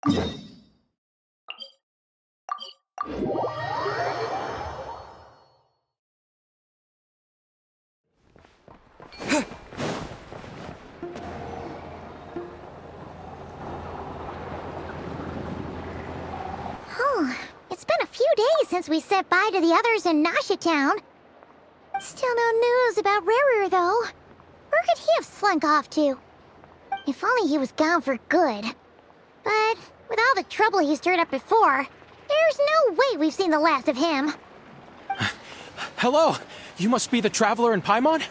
It's been a few days since we said bye to the others in Nasha Town. Still no news about Rarer, though. Where could he have slunk off to? If only he was gone for good. But with all the trouble he stirred up before, there's no way we've seen the last of him. Hello! You must be the traveler in Paimon?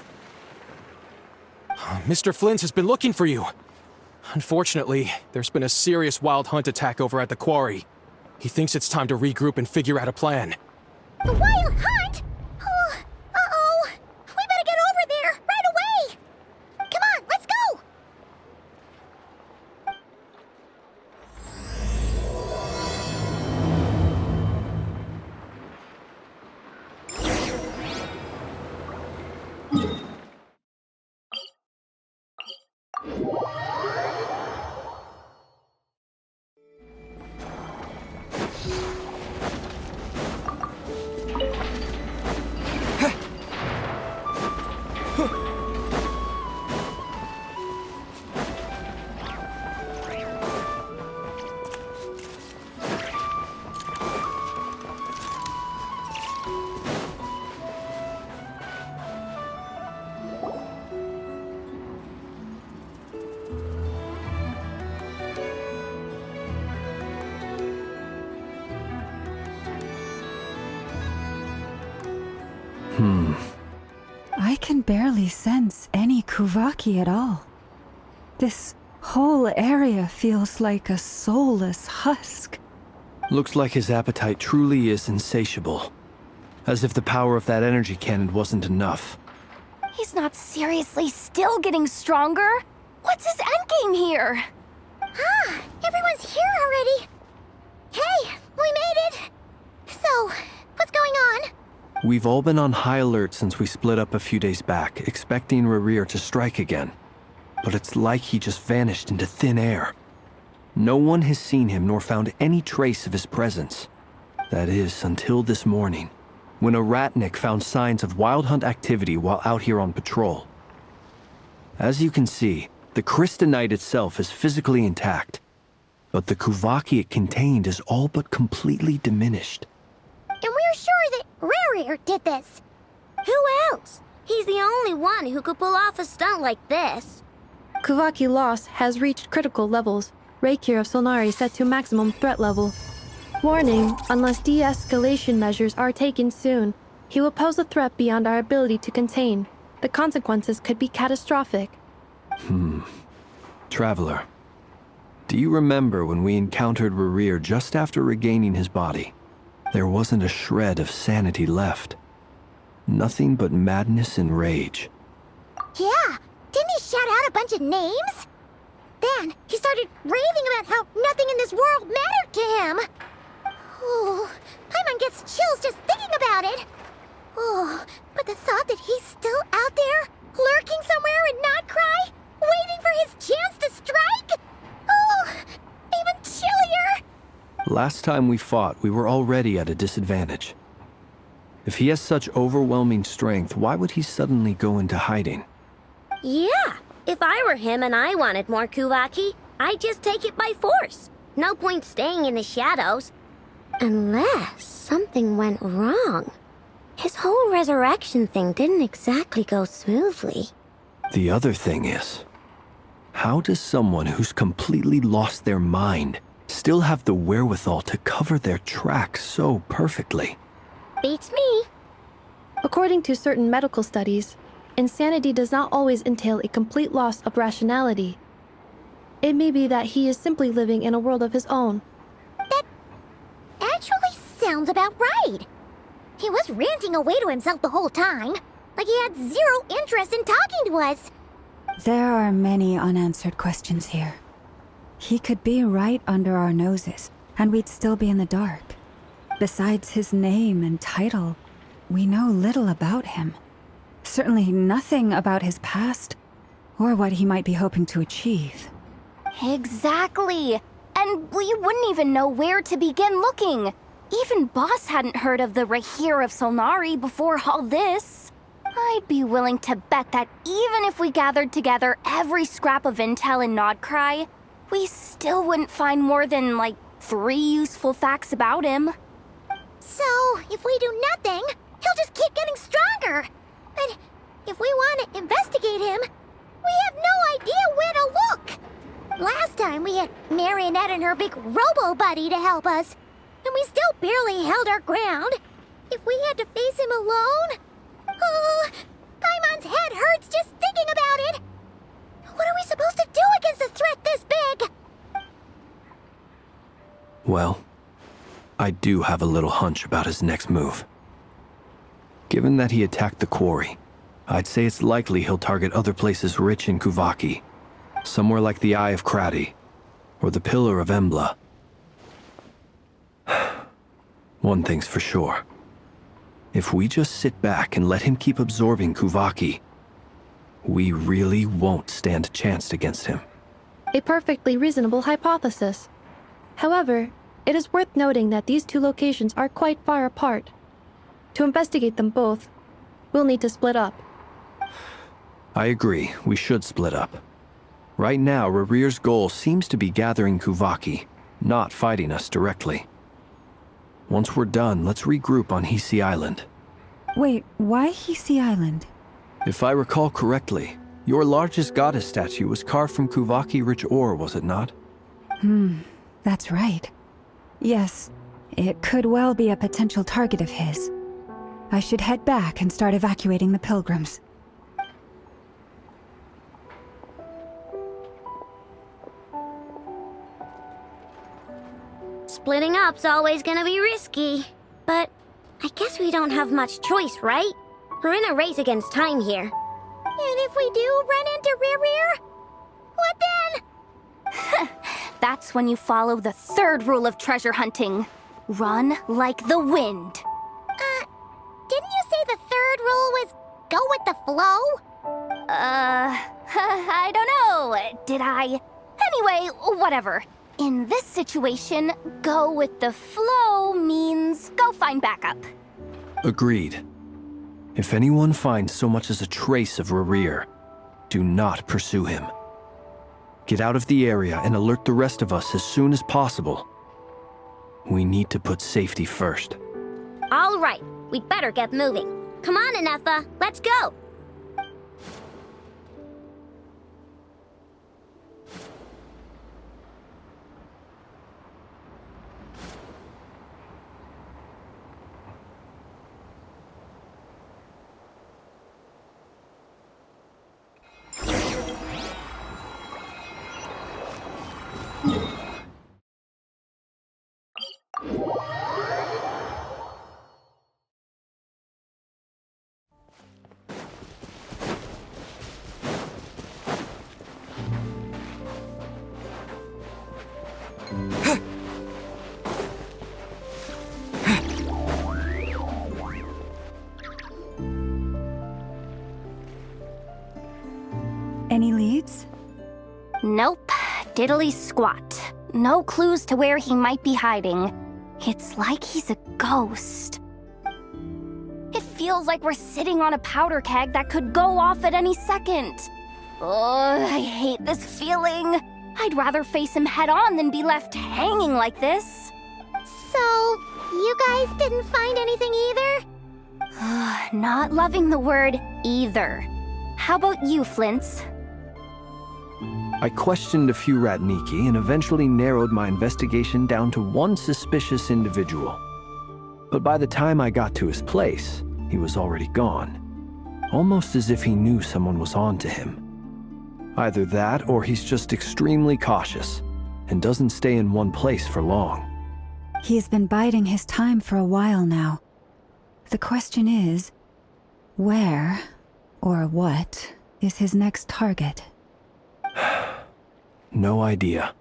Mr. Flint has been looking for you. Unfortunately, there's been a serious wild hunt attack over at the quarry. He thinks it's time to regroup and figure out a plan. The wild hunt? Oh, uh-oh. We better get over there, right away! Come on, let's go! I can barely sense any Kuvaki at all. This whole area feels like a soulless husk. Looks like his appetite truly is insatiable. As if the power of that energy cannon wasn't enough. He's not seriously still getting stronger? What's his endgame here? Everyone's here already. Hey, we made it! So, what's going on? We've all been on high alert since we split up a few days back, expecting Rarir to strike again. But it's like he just vanished into thin air. No one has seen him nor found any trace of his presence. That is, until this morning, when a ratnik found signs of wild hunt activity while out here on patrol. As you can see, the crystalite itself is physically intact, but the Kuvaki it contained is all but completely diminished. And we're sure that Rarir did this. Who else? He's the only one who could pull off a stunt like this. Kuvaki loss has reached critical levels. Reiki of Solnari set to maximum threat level. Warning, unless de-escalation measures are taken soon, he will pose a threat beyond our ability to contain. The consequences could be catastrophic. Traveler, do you remember when we encountered Rarir just after regaining his body? There wasn't a shred of sanity left. Nothing but madness and rage. Yeah, didn't he shout out a bunch of names? Then he started raving about how nothing in this world mattered to him. Oh, Paimon gets chills just thinking about it. Oh, but the thought that he's still out there, lurking somewhere in Not Cry, waiting for his chance to strike? Oh, even chillier. Last time we fought, we were already at a disadvantage. If he has such overwhelming strength, why would he suddenly go into hiding? Yeah, if I were him and I wanted more Kuvaki, I'd just take it by force. No point staying in the shadows. Unless something went wrong. His whole resurrection thing didn't exactly go smoothly. The other thing is, how does someone who's completely lost their mind still have the wherewithal to cover their tracks so perfectly? Beats me. According to certain medical studies, insanity does not always entail a complete loss of rationality. It may be that he is simply living in a world of his own. That actually sounds about right. He was ranting away to himself the whole time, like he had zero interest in talking to us. There are many unanswered questions here. He could be right under our noses, and we'd still be in the dark. Besides his name and title, we know little about him. Certainly nothing about his past, or what he might be hoping to achieve. Exactly. and we wouldn't even know where to begin looking. Even Boss hadn't heard of the Rahir of Solnari before all this. I'd be willing to bet that even if we gathered together every scrap of intel in Nodcry, we still wouldn't find more than, like, 3 useful facts about him. So, if we do nothing, he'll just keep getting stronger. And if we want to investigate him, we have no idea where to look. Last time we had Marionette and her big robo-buddy to help us, and we still barely held our ground. If we had to face him alone... Oh, Paimon's head hurts just thinking about it. What are we supposed to do against a threat this big? Well, I do have a little hunch about his next move. Given that he attacked the quarry, I'd say it's likely he'll target other places rich in Kuvaki. Somewhere like the Eye of Krati, or the Pillar of Embla. One thing's for sure. If we just sit back and let him keep absorbing Kuvaki, we really won't stand a chance against him. A perfectly reasonable hypothesis. However, it is worth noting that these 2 locations are quite far apart. To investigate them both, we'll need to split up. I agree, we should split up. Right now, Rarir's goal seems to be gathering Kuvaki, not fighting us directly. Once we're done, let's regroup on Hisi Island. Wait, why Hisi Island? If I recall correctly, your largest goddess statue was carved from Kuvaki-rich ore, was it not? That's right. Yes, it could well be a potential target of his. I should head back and start evacuating the pilgrims. Splitting up's always gonna be risky. But I guess we don't have much choice, right? We're in a race against time here. And if we do run into Rear, what then? That's when you follow the 3rd rule of treasure hunting. Run like the wind. Didn't you say the 3rd rule was go with the flow? I don't know. Did I? Anyway, whatever. In this situation, go with the flow means go find backup. Agreed. If anyone finds so much as a trace of Rarir, do not pursue him. Get out of the area and alert the rest of us as soon as possible. We need to put safety first. All right, we'd better get moving. Come on, Anefa, let's go. Any leads? Nope. Diddly squat. No clues to where he might be hiding. It's like he's a ghost. It feels like we're sitting on a powder keg that could go off at any second. Ugh, I hate this feeling. I'd rather face him head on than be left hanging like this. So, you guys didn't find anything either? Not loving the word either. How about you, Flints? I questioned a few Ratniki and eventually narrowed my investigation down to one suspicious individual. But by the time I got to his place, he was already gone. Almost as if he knew someone was on to him. Either that or he's just extremely cautious and doesn't stay in one place for long. He's been biding his time for a while now. The question is, where or what is his next target? No idea.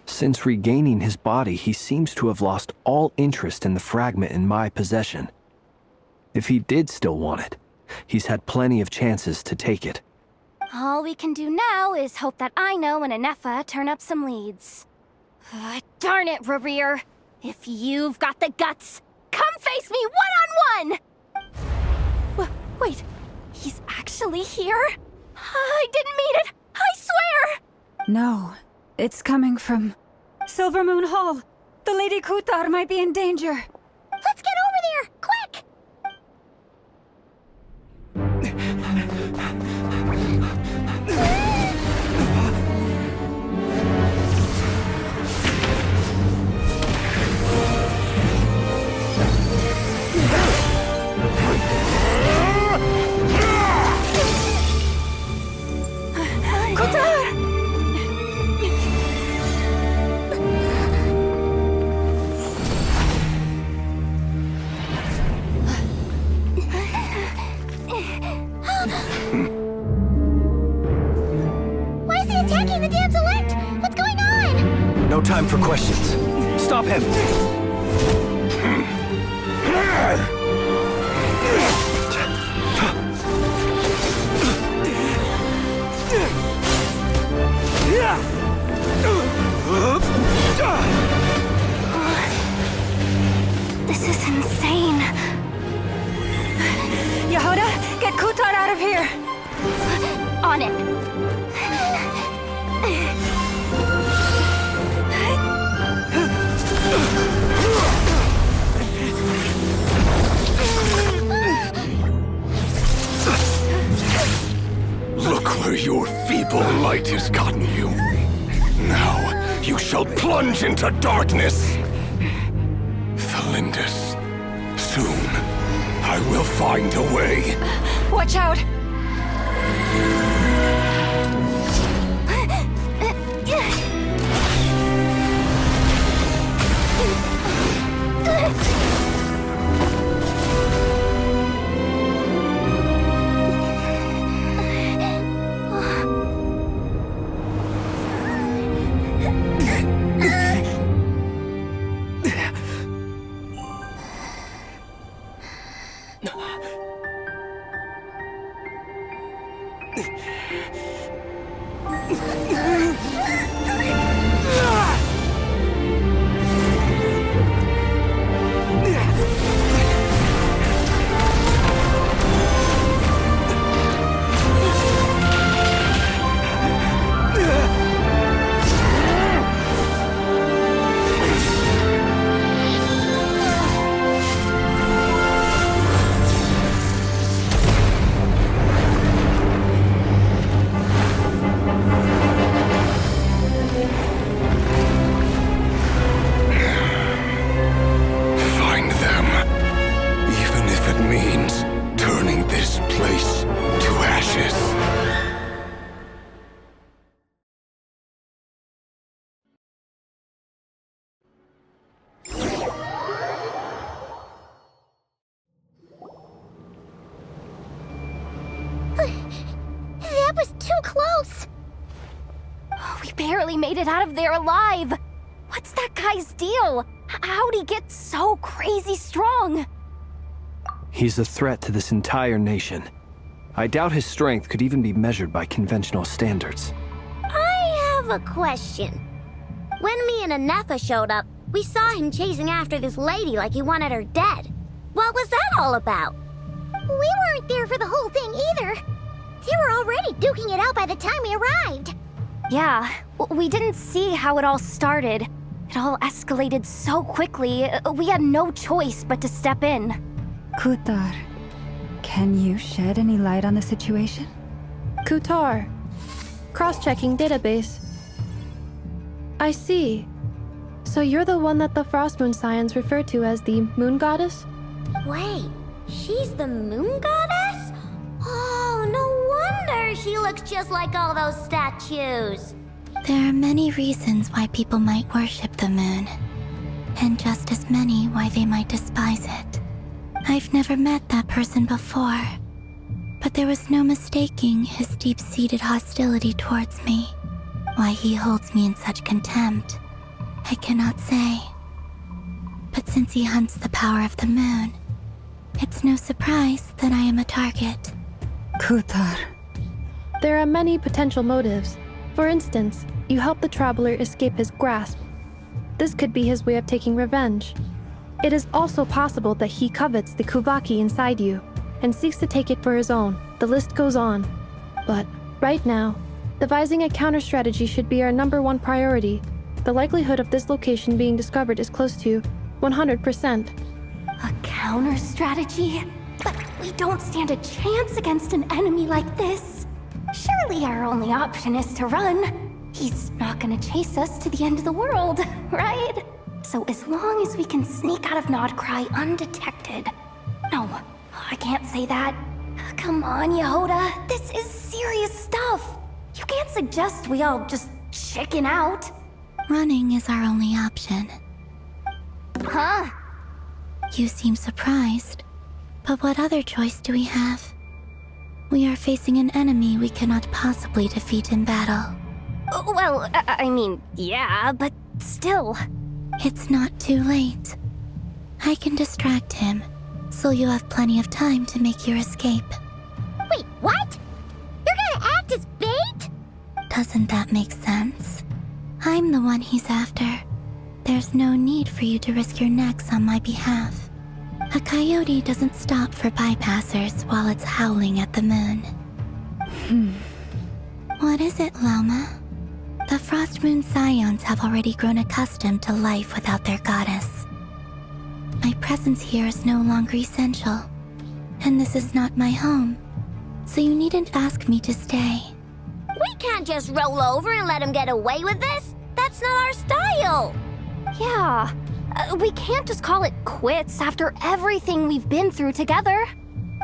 Since regaining his body, he seems to have lost all interest in the fragment in my possession. If he did still want it, he's had plenty of chances to take it. All we can do now is hope that I know and Anefa turn up some leads. Darn it, Rerir. If you've got the guts, come face me one-on-one! Wait, he's actually here? I didn't mean it, I swear! No, it's coming from Silver Moon Hall. The Lady Kutar might be in danger. Let's get over there, quick! Why is he attacking the damsel-elect? What's going on? No time for questions. Stop him! This is insane. Yehuda, get Kutar out of here! On it. Look where your feeble light has gotten you. Now, you shall plunge into darkness. Thalindus, soon, I will find a way. Watch out! That was too close! We barely made it out of there alive. What's that guy's deal? How'd he get so crazy strong? He's a threat to this entire nation. I doubt his strength could even be measured by conventional standards. I have a question. When me and Anefa showed up, we saw him chasing after this lady like he wanted her dead. What was that all about? We weren't there for the whole thing either. They were already duking it out by the time we arrived. Yeah, we didn't see how it all started. It all escalated so quickly, we had no choice but to step in. Kutar, can you shed any light on the situation? Kutar. Cross-checking database. I see. So you're the one that the Frost Moon Scions refer to as the Moon Goddess? Wait, she's the moon goddess? Oh, no wonder she looks just like all those statues. There are many reasons why people might worship the moon, and just as many why they might despise it. I've never met that person before, but there was no mistaking his deep-seated hostility towards me. Why he holds me in such contempt, I cannot say. But since he hunts the power of the moon, it's no surprise that I am a target. Kutar. There are many potential motives. For instance, you help the traveler escape his grasp. This could be his way of taking revenge. It is also possible that he covets the Kuvaki inside you and seeks to take it for his own. The list goes on. But right now, devising a counter-strategy should be our #1 priority. The likelihood of this location being discovered is close to 100%. A counter strategy? But we don't stand a chance against an enemy like this. Surely our only option is to run. He's not gonna chase us to the end of the world, right? So as long as we can sneak out of Nodcry undetected. No, I can't say that. Come on, Yehoda. This is serious stuff. You can't suggest we all just chicken out. Running is our only option. Huh? You seem surprised. But what other choice do we have? We are facing an enemy we cannot possibly defeat in battle. Well, I mean, yeah, but still. It's not too late. I can distract him, so you have plenty of time to make your escape. Wait, what? You're gonna act as bait? Doesn't that make sense? I'm the one he's after. There's no need for you to risk your necks on my behalf. A coyote doesn't stop for bypassers while it's howling at the moon. What is it, Loma? The Frost Moon Scions have already grown accustomed to life without their goddess. My presence here is no longer essential, and this is not my home, so you needn't ask me to stay. We can't just roll over and let him get away with this. That's not our style. Yeah. We can't just call it quits after everything we've been through together.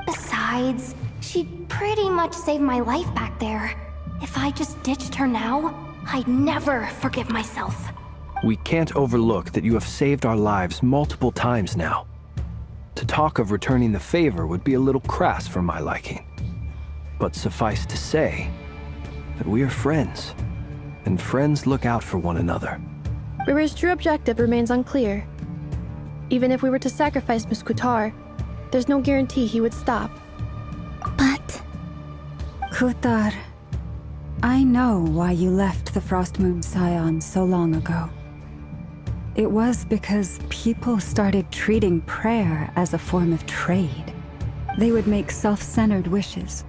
Besides, she'd pretty much saved my life back there. If I just ditched her now, I'd never forgive myself. We can't overlook that you have saved our lives multiple times now. To talk of returning the favor would be a little crass for my liking. But suffice to say that we are friends, and friends look out for one another. Riri's true objective remains unclear. Even if we were to sacrifice Muskutar, there's no guarantee he would stop. But Kutar, I know why you left the Frost Moon Scion so long ago. It was because people started treating prayer as a form of trade. They would make self-centered wishes,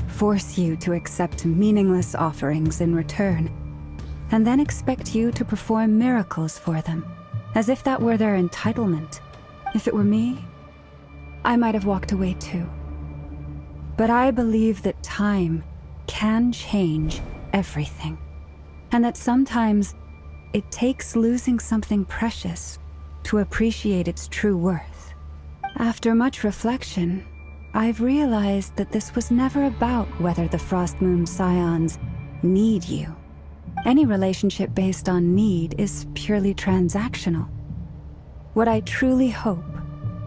force you to accept meaningless offerings in return, and then expect you to perform miracles for them, as if that were their entitlement. If it were me, I might have walked away too. But I believe that time can change everything, and that sometimes it takes losing something precious to appreciate its true worth. After much reflection, I've realized that this was never about whether the Frost Moon Scions need you. Any relationship based on need is purely transactional. What I truly hope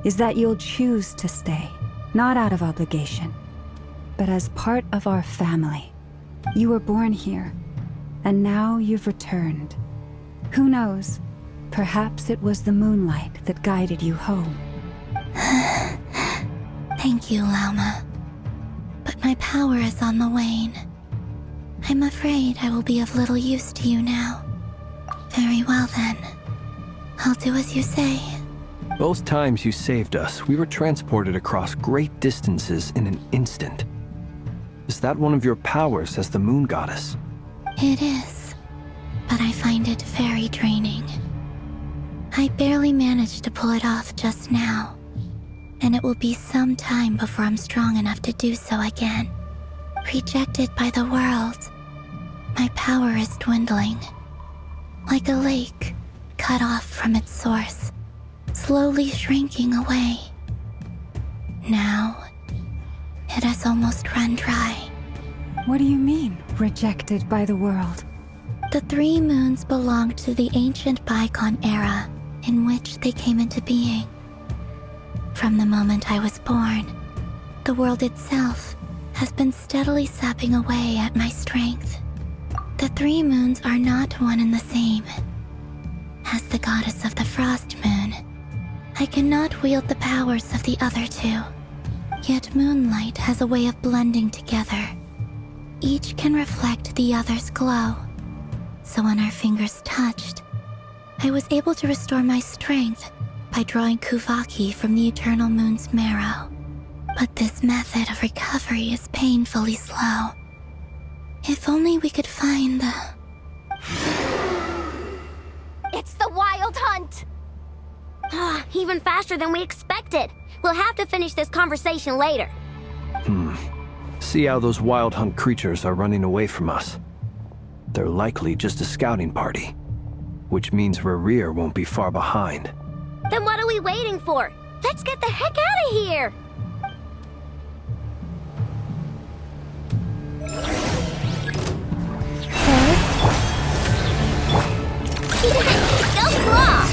is that you'll choose to stay, not out of obligation, but as part of our family. You were born here, and now you've returned. Who knows? Perhaps it was the moonlight that guided you home. thank you, Lauma. But my power is on the wane. I'm afraid I will be of little use to you now. Very well then. I'll do as you say. Both times you saved us, we were transported across great distances in an instant. Is that one of your powers as the moon goddess? It is, but I find it very draining. I barely managed to pull it off just now, and it will be some time before I'm strong enough to do so again. Rejected by the world, my power is dwindling. Like a lake cut off from its source, slowly shrinking away. Now, it has almost run dry. What do you mean, rejected by the world? The 3 moons belonged to the ancient bygone era in which they came into being. From the moment I was born, the world itself has been steadily sapping away at my strength. The 3 moons are not one and the same. As the goddess of the Frost Moon, I cannot wield the powers of the other 2. Yet moonlight has a way of blending together. Each can reflect the other's glow. So when our fingers touched, I was able to restore my strength by drawing Kuvaki from the Eternal Moon's marrow. But this method of recovery is painfully slow. If only we could find the... It's the Wild Hunt! Even faster than we expected. We'll have to finish this conversation later. See how those Wild Hunt creatures are running away from us. They're likely just a scouting party, which means Rerir won't be far behind. Then what are we waiting for? Let's get the heck out of here! Go claw!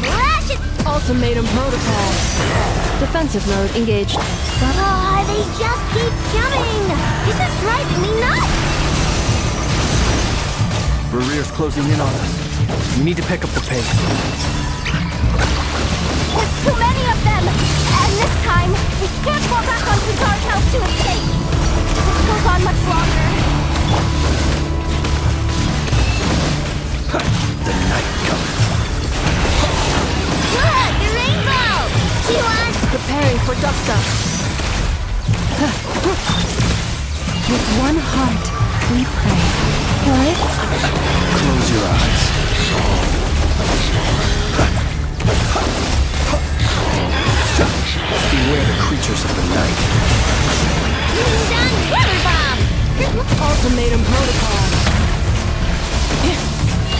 Lash it! Ultimatum protocol. Defensive mode engaged. They just keep coming! This is driving me nuts! Rerir's closing in on us. We need to pick up the pace. There's too many of them! And this time, we can't fall back onto Dark House to escape! If this goes on much longer... The night comes. Look! The rainbow! She wants... Preparing for dust up. With one heart, we pray. What? Close your eyes. Beware the creatures of the night. Done water bomb! Ultimatum protocol.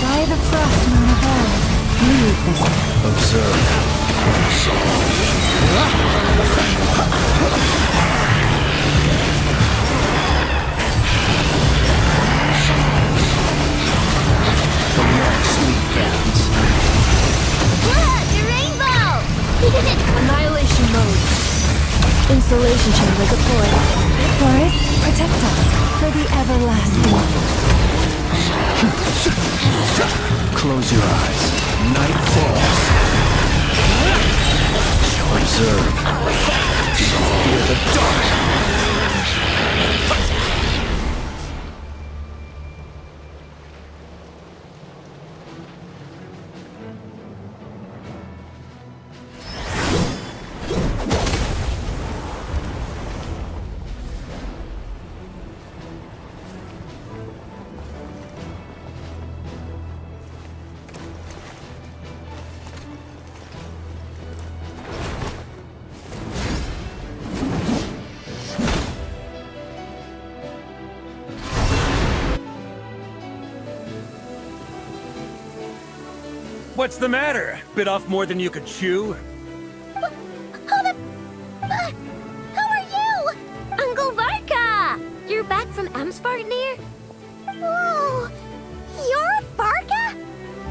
By the frost moon above, leave this. Observe. The long sleep bands. Look! The rainbow! Annihilation mode. Insulation chamber deployed. Forest, protect us for the everlasting. Close your eyes. Night falls. Observe. Fear the dark. What's the matter? Bit off more than you could chew? Who are you? Uncle Varka! You're back from Amsvartnir? Whoa! You're Varka?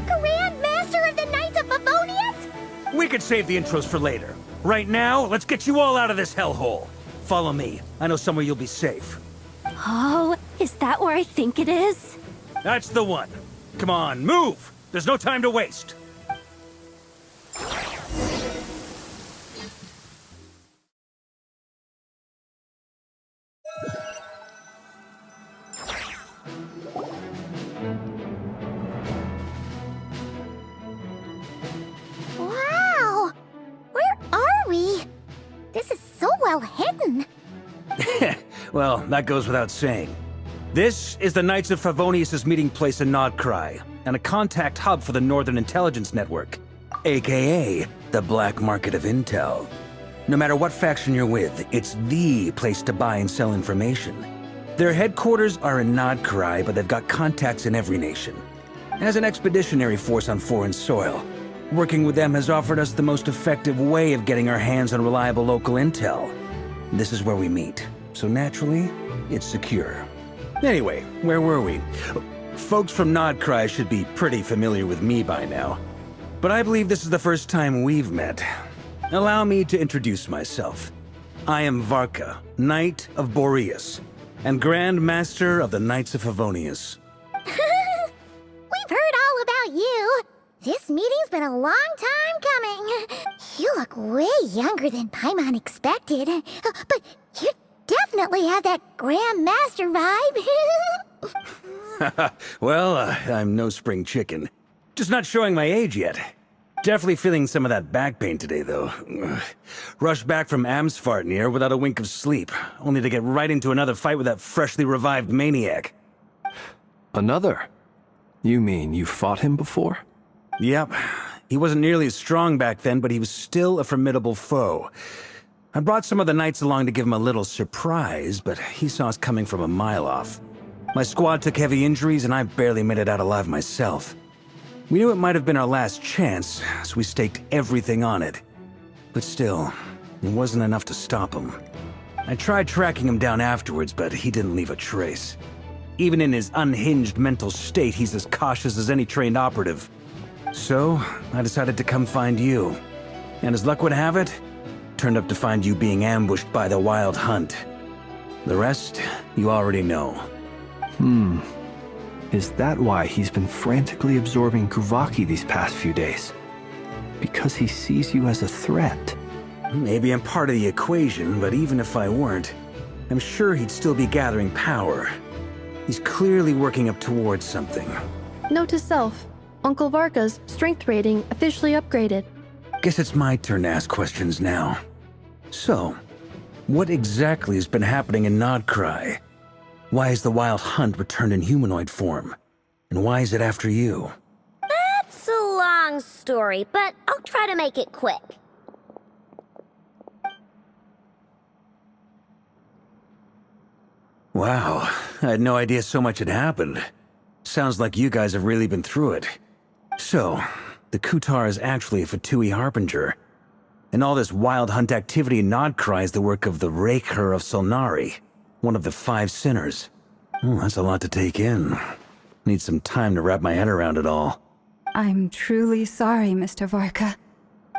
Grand Master of the Knights of Favonius? We could save the intros for later. Right now, let's get you all out of this hellhole. Follow me. I know somewhere you'll be safe. Oh, is that where I think it is? That's the one. Come on, move! There's no time to waste. Wow! Where are we? This is so well hidden. Well, that goes without saying. This is the Knights of Favonius' meeting place in Nodcry, and a contact hub for the Northern Intelligence Network, aka the Black Market of Intel. No matter what faction you're with, it's the place to buy and sell information. Their headquarters are in Nodcry, but they've got contacts in every nation. As an expeditionary force on foreign soil, working with them has offered us the most effective way of getting our hands on reliable local intel. This is where we meet, so naturally, it's secure. Anyway, where were we? Folks from Nodcry should be pretty familiar with me by now. But I believe this is the first time we've met. Allow me to introduce myself. I am Varka, Knight of Boreas, and Grand Master of the Knights of Favonius. We've heard all about you. This meeting's been a long time coming. You look way younger than Paimon expected. But you definitely have that Grand Master vibe. Well, I'm no spring chicken. Just not showing my age yet. Definitely feeling some of that back pain today, though. Ugh. Rushed back from Amsfartnir without a wink of sleep, only to get right into another fight with that freshly revived maniac. Another? You mean you fought him before? Yep. He wasn't nearly as strong back then, but he was still a formidable foe. I brought some of the knights along to give him a little surprise, but he saw us coming from a mile off. My squad took heavy injuries, and I barely made it out alive myself. We knew it might have been our last chance, so we staked everything on it. But still, it wasn't enough to stop him. I tried tracking him down afterwards, but he didn't leave a trace. Even in his unhinged mental state, he's as cautious as any trained operative. So, I decided to come find you. And as luck would have it, turned up to find you being ambushed by the Wild Hunt. The rest, you already know. Is that why he's been frantically absorbing Kuvaki these past few days? Because he sees you as a threat? Maybe I'm part of the equation, but even if I weren't, I'm sure he'd still be gathering power. He's clearly working up towards something. Note to self, Uncle Varka's strength rating officially upgraded. Guess it's my turn to ask questions now. So, what exactly has been happening in Nodcry? Why is the Wild Hunt returned in humanoid form? And why is it after you? That's a long story, but I'll try to make it quick. Wow, I had no idea so much had happened. Sounds like you guys have really been through it. So, the Kutar is actually a Fatui Harbinger. And all this Wild Hunt activity in Nodcry is the work of the Raker of Solnari, one of the 5 sinners. Oh, that's a lot to take in. Need some time to wrap my head around it all. I'm truly sorry, Mr. Varka.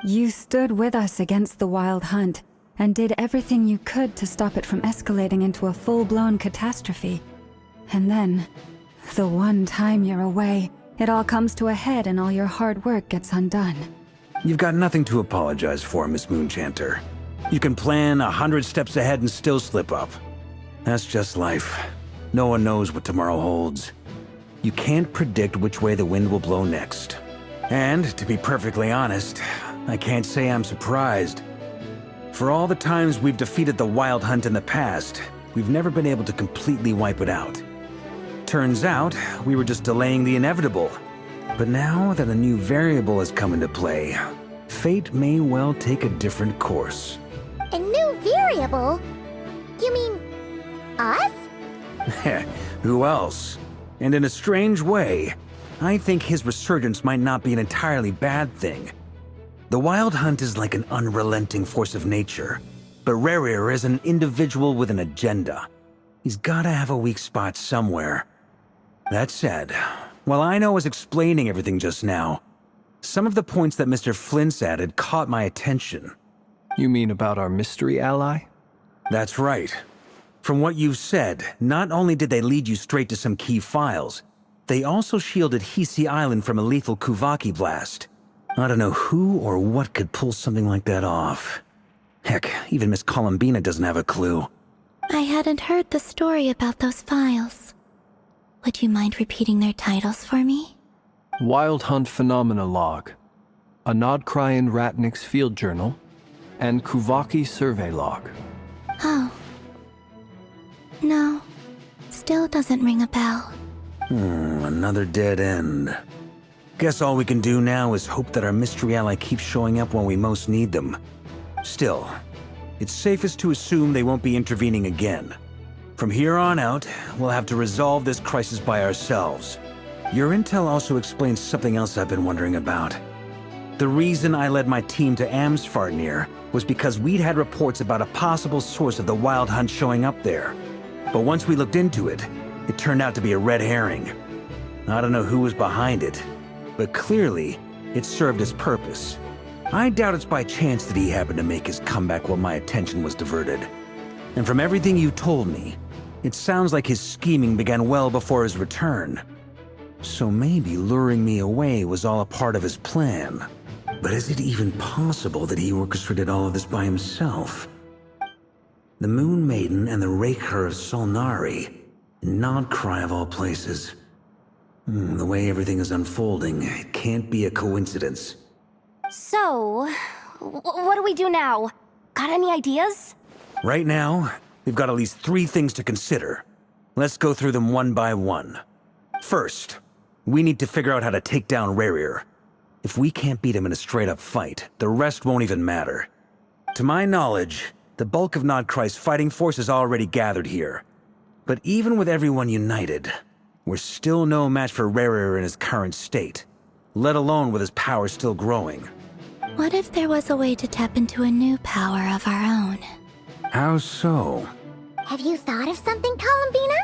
You stood with us against the Wild Hunt, and did everything you could to stop it from escalating into a full-blown catastrophe. And then, the one time you're away, it all comes to a head and all your hard work gets undone. You've got nothing to apologize for, Miss Moonchanter. You can plan 100 steps ahead and still slip up. That's just life. No one knows what tomorrow holds. You can't predict which way the wind will blow next. And, to be perfectly honest, I can't say I'm surprised. For all the times we've defeated the Wild Hunt in the past, we've never been able to completely wipe it out. Turns out, we were just delaying the inevitable. But now that a new variable has come into play, fate may well take a different course. A new variable? You mean us? Who else? And in a strange way, I think his resurgence might not be an entirely bad thing. The Wild Hunt is like an unrelenting force of nature, but Rerir is an individual with an agenda. He's gotta have a weak spot somewhere. That said, while I was explaining everything just now, some of the points that Mr. Flint's added caught my attention. You mean about our mystery ally? That's right. From what you've said, not only did they lead you straight to some key files, they also shielded Hisi Island from a lethal Kuvaki blast. I don't know who or what could pull something like that off. Heck, even Miss Columbina doesn't have a clue. I hadn't heard the story about those files. Would you mind repeating their titles for me? Wild Hunt Phenomena Log, a Nodcryan Ratnik's Field Journal, and Kuvaki Survey Log. Oh. No. Still doesn't ring a bell. Another dead end. Guess all we can do now is hope that our mystery ally keeps showing up when we most need them. Still, it's safest to assume they won't be intervening again. From here on out, we'll have to resolve this crisis by ourselves. Your intel also explains something else I've been wondering about. The reason I led my team to Amsfartnir was because we'd had reports about a possible source of the Wild Hunt showing up there. But once we looked into it, it turned out to be a red herring. I don't know who was behind it, but clearly, it served its purpose. I doubt it's by chance that he happened to make his comeback while my attention was diverted. And from everything you told me, it sounds like his scheming began well before his return. So maybe luring me away was all a part of his plan. But is it even possible that he orchestrated all of this by himself? The Moon Maiden and the Raker of Solnari, Nodcry of all places. The way everything is unfolding, it can't be a coincidence. So, what do we do now? Got any ideas? Right now, we've got at least 3 things to consider. Let's go through them one by one. First, we need to figure out how to take down Rerir. If we can't beat him in a straight-up fight, the rest won't even matter. To my knowledge, the bulk of Nodcry's fighting force is already gathered here. But even with everyone united, we're still no match for Rerir in his current state, let alone with his power still growing. What if there was a way to tap into a new power of our own? How so? Have you thought of something, Columbina?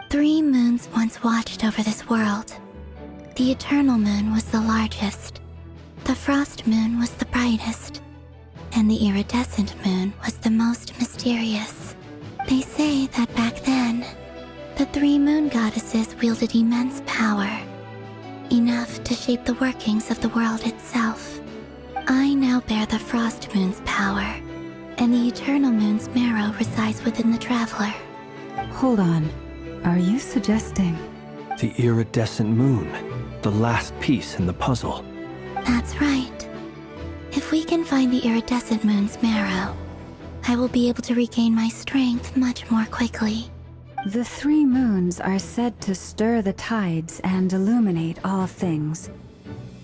3 moons once watched over this world. The Eternal Moon was the largest. The Frost Moon was the brightest. And the Iridescent Moon was the most mysterious. They say that back then, the 3 moon goddesses wielded immense power. Enough to shape the workings of the world itself. I now bear the Frost Moon's power, and the Eternal Moon's marrow resides within the Traveler. Hold on. Are you suggesting? The iridescent moon, the last piece in the puzzle. That's right. If we can find the Iridescent Moon's marrow, I will be able to regain my strength much more quickly. The 3 moons are said to stir the tides and illuminate all things.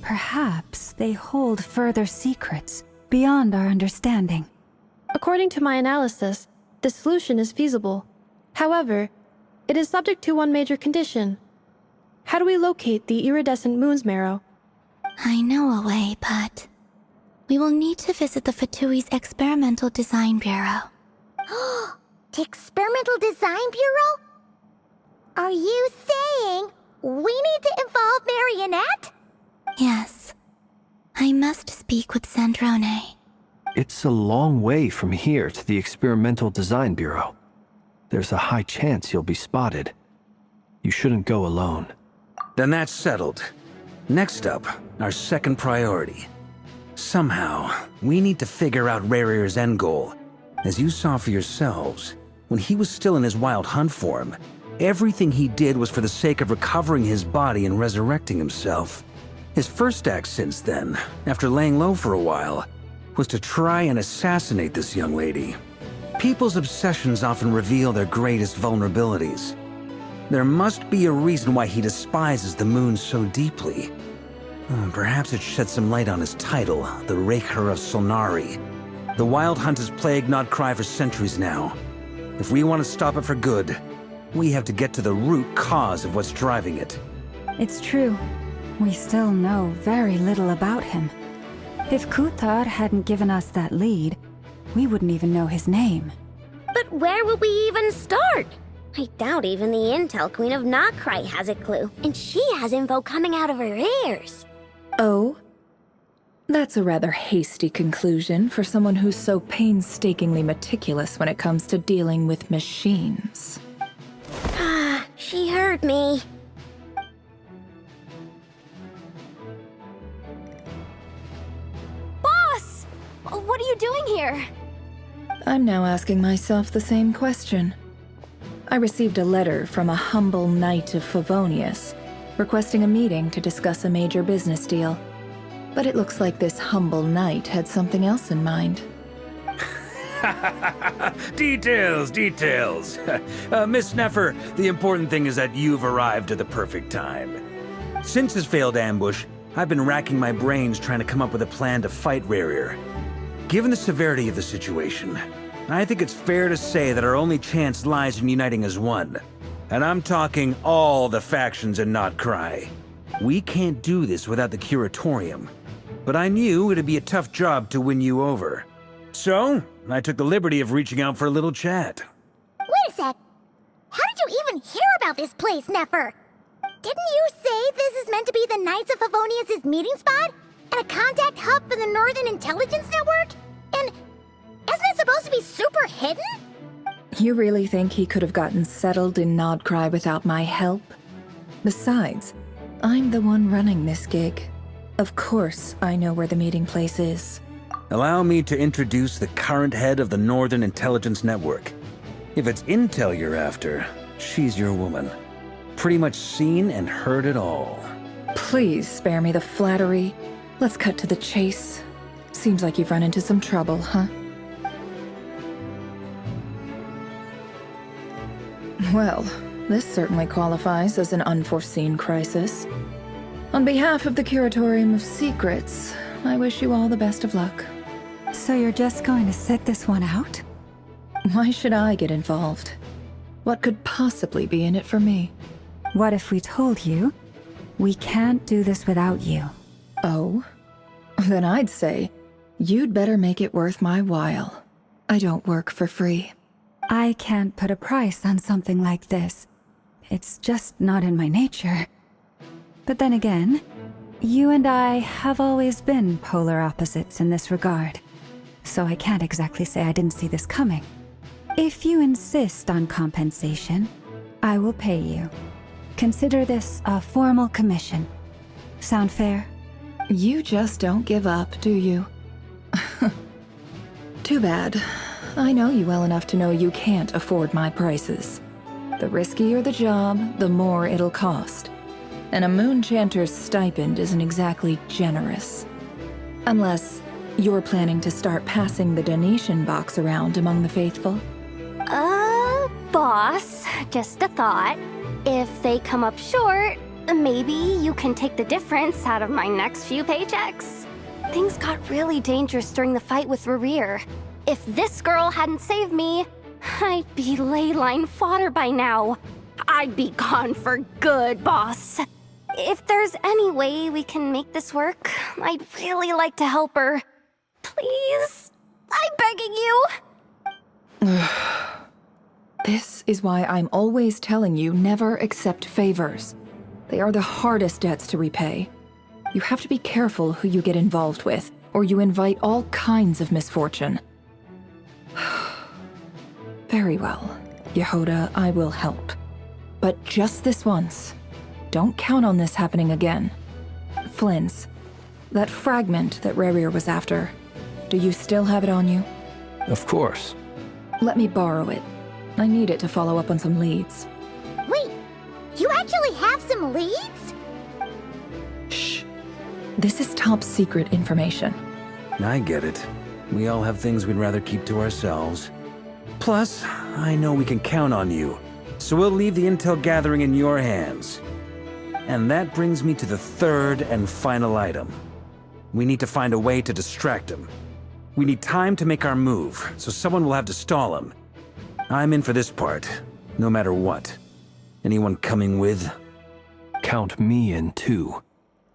Perhaps they hold further secrets beyond our understanding. According to my analysis, the solution is feasible. However, it is subject to one major condition. How do we locate the Iridescent Moon's marrow? I know a way, but we will need to visit the Fatui's Experimental Design Bureau. The Experimental Design Bureau? Are you saying we need to involve Marionette? Yes. I must speak with Sandrone. It's a long way from here to the Experimental Design Bureau. There's a high chance you'll be spotted. You shouldn't go alone. Then that's settled. Next up, our second priority. Somehow, we need to figure out Rerir's end goal. As you saw for yourselves, when he was still in his wild hunt form, everything he did was for the sake of recovering his body and resurrecting himself. His first act since then, after laying low for a while, was to try and assassinate this young lady. People's obsessions often reveal their greatest vulnerabilities. There must be a reason why he despises the moon so deeply. Perhaps it sheds some light on his title, the Raker of Solnari. The Wild Hunt has plagued Nodcry for centuries now. If we want to stop it for good, we have to get to the root cause of what's driving it. It's true. We still know very little about him. If Kuthar hadn't given us that lead, we wouldn't even know his name. But where would we even start? I doubt even the Intel Queen of Nodcry has a clue, and she has info coming out of her ears. Oh? That's a rather hasty conclusion for someone who's so painstakingly meticulous when it comes to dealing with machines. Ah, she heard me. Boss! What are you doing here? I'm now asking myself the same question. I received a letter from a humble knight of Favonius, requesting a meeting to discuss a major business deal. But it looks like this humble knight had something else in mind. Details. Miss Sneffer, the important thing is that you've arrived at the perfect time. Since his failed ambush, I've been racking my brains trying to come up with a plan to fight Rerir. Given the severity of the situation, I think it's fair to say that our only chance lies in uniting as one. And I'm talking all the factions in Nodcry. We can't do this without the Curatorium. But I knew it'd be a tough job to win you over. So, I took the liberty of reaching out for a little chat. Wait a sec. How did you even hear about this place, Neffer? Didn't you say this is meant to be the Knights of Favonius' meeting spot? And a contact hub for the Northern Intelligence Network? And isn't it supposed to be super hidden? You really think he could have gotten settled in Nodcry without my help? Besides, I'm the one running this gig. Of course I know where the meeting place is. Allow me to introduce the current head of the Northern Intelligence Network. If it's intel you're after, she's your woman. pretty much seen and heard it all. Please spare me the flattery. Let's cut to the chase. Seems like you've run into some trouble, huh? Well, this certainly qualifies as an unforeseen crisis. On behalf of the Curatorium of Secrets, I wish you all the best of luck. So you're just going to sit this one out? Why should I get involved? What could possibly be in it for me? What if we told you we can't do this without you? Oh? Then I'd say you'd better make it worth my while. I don't work for free. I can't put a price on something like this. It's just not in my nature. But then again, you and I have always been polar opposites in this regard. So I can't exactly say I didn't see this coming. If you insist on compensation, I will pay you. Consider this a formal commission. Sound fair? You just don't give up, do you? Too bad. I know you well enough to know you can't afford my prices. The riskier the job, the more it'll cost. And a moon chanter's stipend isn't exactly generous. Unless you're planning to start passing the donation box around among the faithful. Boss, just a thought. If they come up short, maybe you can take the difference out of my next few paychecks. Things got really dangerous during the fight with Rerir. If this girl hadn't saved me, I'd be ley line fodder by now. I'd be gone for good, boss. If there's any way we can make this work, I'd really like to help her. Please? I'm begging you. This is why I'm always telling you never accept favors. They are the hardest debts to repay. You have to be careful who you get involved with, or you invite all kinds of misfortune. Very well, Yehoda, I will help. But just this once. Don't count on this happening again. Flynn's, that fragment that Rerir was after, do you still have it on you? Of course. Let me borrow it. I need it to follow up on some leads. Wait, you actually have some leads? Shh. This is top secret information. I get it. We all have things we'd rather keep to ourselves. Plus, I know we can count on you, so we'll leave the intel gathering in your hands. And that brings me to the third and final item. We need to find a way to distract him. We need time to make our move, so someone will have to stall him. I'm in for this part, no matter what. Anyone coming with? Count me in too.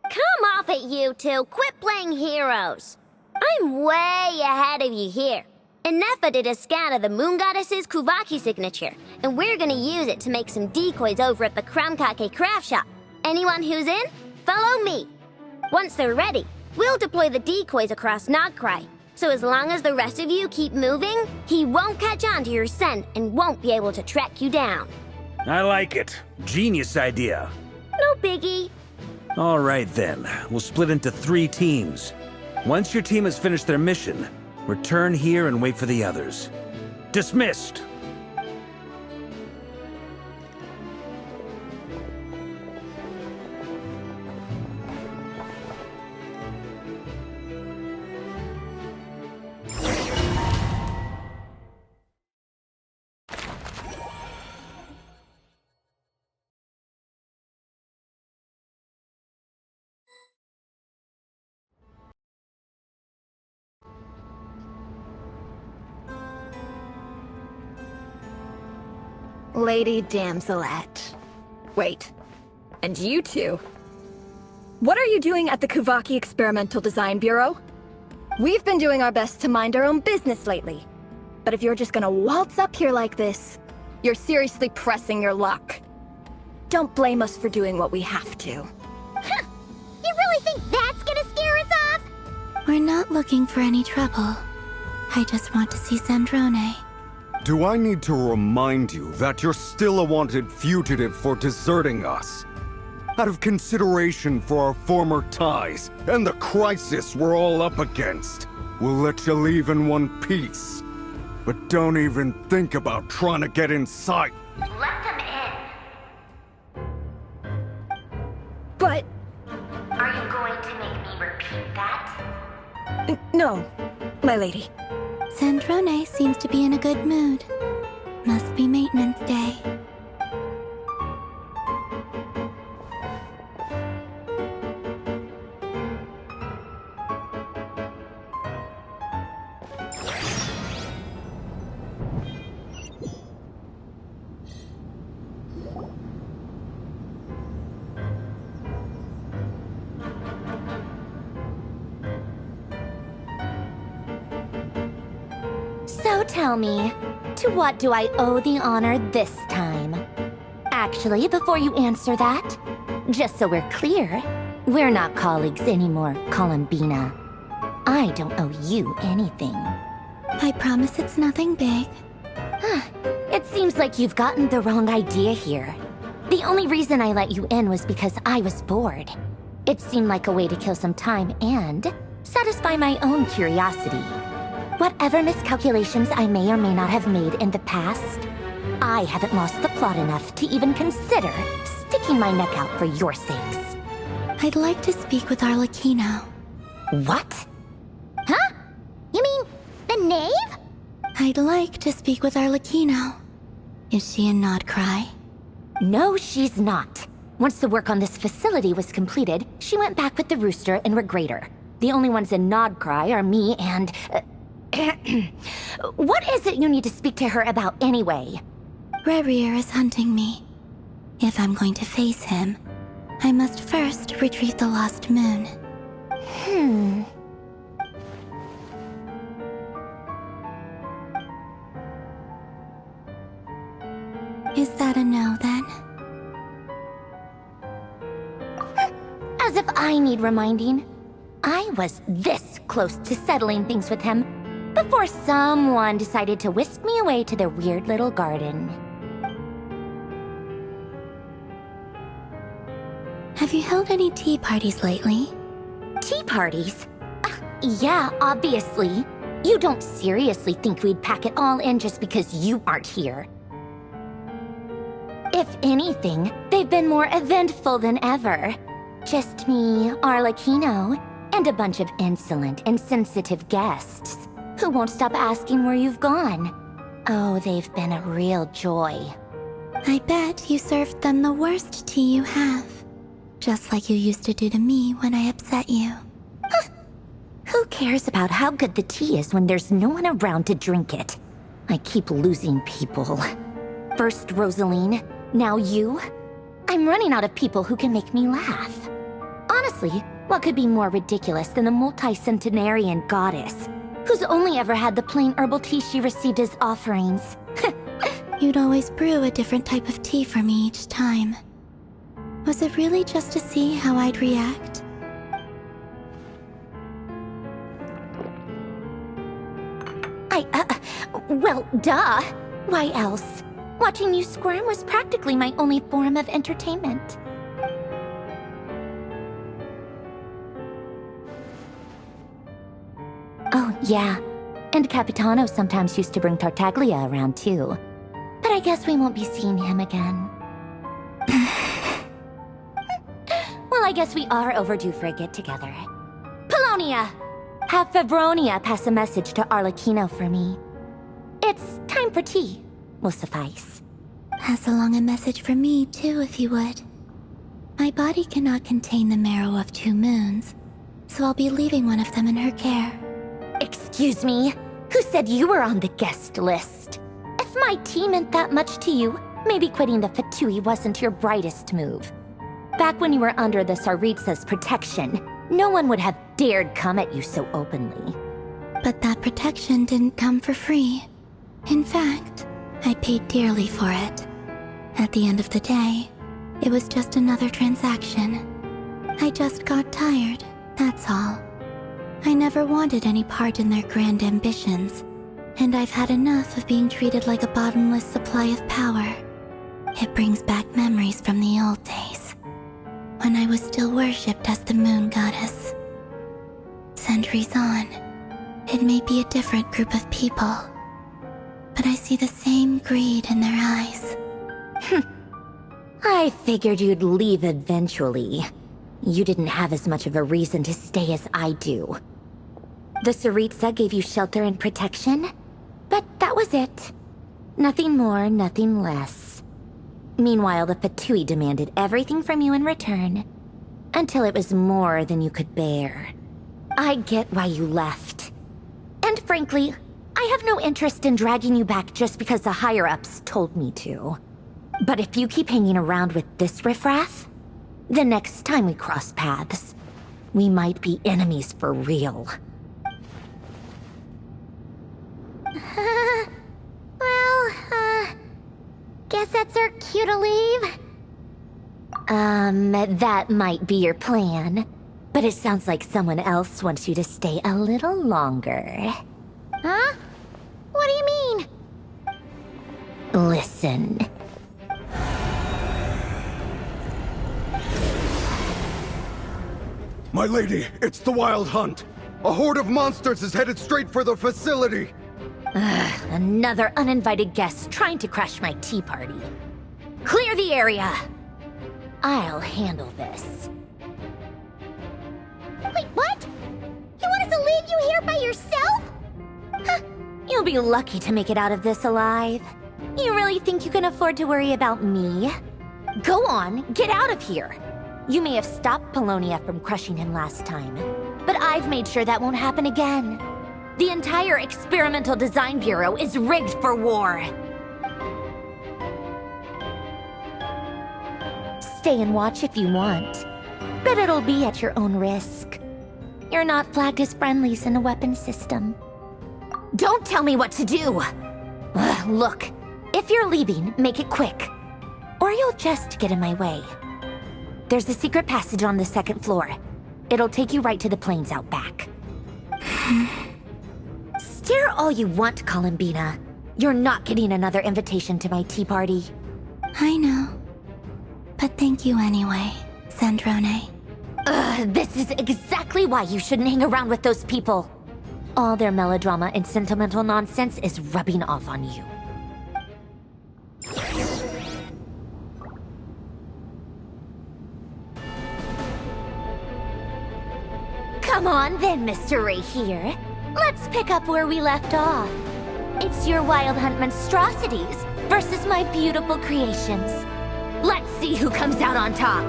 Come off it, you two. Quit playing heroes. I'm way ahead of you here. Inefa did a scan of the Moon Goddess's Kuvaki signature, and we're gonna use it to make some decoys over at the Kramkake craft shop. Anyone who's in, follow me. Once they're ready, we'll deploy the decoys across Nogcry. So as long as the rest of you keep moving, he won't catch on to your scent and won't be able to track you down. I like it. Genius idea. No biggie. All right then, we'll split into 3 teams. Once your team has finished their mission, return here and wait for the others. Dismissed! Lady Damselette. Wait. And you two? What are you doing at the Kuvaki Experimental Design Bureau? We've been doing our best to mind our own business lately. But if you're just gonna waltz up here like this, you're seriously pressing your luck. Don't blame us for doing what we have to. Huh. You really think that's gonna scare us off? We're not looking for any trouble. I just want to see Zandrone. Do I need to remind you that you're still a wanted fugitive for deserting us? Out of consideration for our former ties and the crisis we're all up against, we'll let you leave in one piece. But don't even think about trying to get inside. Let them in. That? No, my lady. Sandrone seems to be in a good mood. Must be maintenance day. So tell me, to what do I owe the honor this time? Actually, before you answer that, just so we're clear, we're not colleagues anymore, Columbina. I don't owe you anything. I promise it's nothing big. It seems like you've gotten the wrong idea here. The only reason I let you in was because I was bored. It seemed like a way to kill some time and satisfy my own curiosity. Whatever miscalculations I may or may not have made in the past, I haven't lost the plot enough to even consider sticking my neck out for your sakes. I'd like to speak with Arlecchino. What? Huh? You mean the knave? I'd like to speak with Arlecchino. Is she in Nodcry? No, she's not. Once the work on this facility was completed, she went back with the Rooster and Regrator. The only ones in Nodcry are me and... What is it you need to speak to her about anyway? Rerir is hunting me. If I'm going to face him, I must first retrieve the lost moon. Is that a no, then? As if I need reminding. I was this close to settling things with him before someone decided to whisk me away to their weird little garden. Have you held any tea parties lately? Tea parties? Yeah, obviously. You don't seriously think we'd pack it all in just because you aren't here. If anything, they've been more eventful than ever. Just me, Arlecchino, and a bunch of insolent, insensitive guests who won't stop asking where you've gone. Oh, they've been a real joy. I bet you served them the worst tea you have. Just like you used to do to me when I upset you. Who cares about how good the tea is when there's no one around to drink it? I keep losing people. First Rosaline, now you. I'm running out of people who can make me laugh. Honestly, what could be more ridiculous than the multi-centenarian goddess, who's only ever had the plain herbal tea she received as offerings? You'd always brew a different type of tea for me each time. Was it really just to see how I'd react? Well, duh. Why else? Watching you squirm was practically my only form of entertainment. Oh, yeah. And Capitano sometimes used to bring Tartaglia around, too. But I guess we won't be seeing him again. Well, I guess we are overdue for a get-together. Polonia! Have Febronia pass a message to Arlecchino for me. It's time for tea. Will suffice. Pass along a message for me, too, if you would. My body cannot contain the marrow of 2 moons, so I'll be leaving one of them in her care. Excuse me? Who said you were on the guest list? If my tea meant that much to you, maybe quitting the Fatui wasn't your brightest move. Back when you were under the Tsaritsa's protection, no one would have dared come at you so openly. But that protection didn't come for free. In fact, I paid dearly for it. At the end of the day, it was just another transaction. I just got tired, that's all. I never wanted any part in their grand ambitions, and I've had enough of being treated like a bottomless supply of power. It brings back memories from the old days, when I was still worshipped as the moon goddess. Centuries on, it may be a different group of people, but I see the same greed in their eyes. I figured you'd leave eventually. You didn't have as much of a reason to stay as I do. The Tsaritsa gave you shelter and protection, but that was it. Nothing more, nothing less. Meanwhile, the Fatui demanded everything from you in return, until it was more than you could bear. I get why you left. And frankly, I have no interest in dragging you back just because the higher-ups told me to. But if you keep hanging around with this riffraff, the next time we cross paths, we might be enemies for real. Guess that's our cue to leave. That might be your plan. But it sounds like someone else wants you to stay a little longer. Huh? What do you mean? Listen. My lady, it's the Wild Hunt. A horde of monsters is headed straight for the facility. Another uninvited guest trying to crash my tea party. Clear the area. I'll handle this. Wait, what? You want us to leave you here by yourself? Huh. You'll be lucky to make it out of this alive. You really think you can afford to worry about me? Go on, get out of here. You may have stopped Polonia from crushing him last time, but I've made sure that won't happen again. The entire Experimental Design Bureau is rigged for war. Stay and watch if you want, but it'll be at your own risk. You're not flagged as friendlies in the weapons system. Don't tell me what to do! Look, if you're leaving, make it quick, or you'll just get in my way. There's a secret passage on the second floor. It'll take you right to the plains out back. Stare all you want, Columbina. You're not getting another invitation to my tea party. I know. But thank you anyway, Sandrone. This is exactly why you shouldn't hang around with those people. All their melodrama and sentimental nonsense is rubbing off on you. Come on then, Mr. Ray here. Let's pick up where we left off. It's your Wild Hunt monstrosities versus my beautiful creations. Let's see who comes out on top.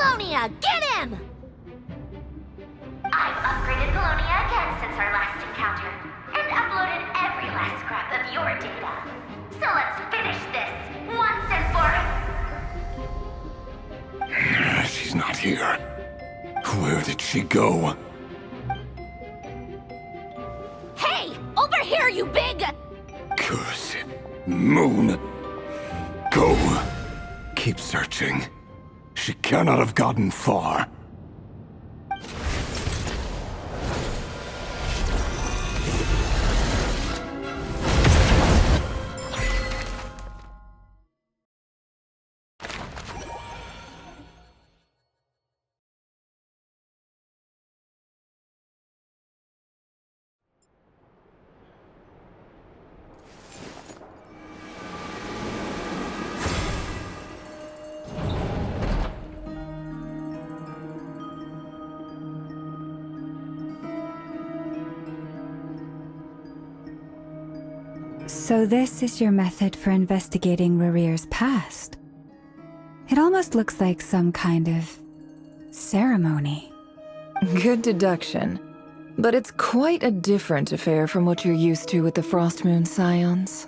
Polonia, get him! I've upgraded Polonia again since our last encounter, and uploaded every last scrap of your data. So let's finish this, once and for... She's not here. Where did she go? Hey, over here, you big... Curse it. Moon. Go. Keep searching. She cannot have gotten far. So this is your method for investigating Rarir's past. It almost looks like some kind of ceremony. Good deduction. But it's quite a different affair from what you're used to with the Frost Moon Scions.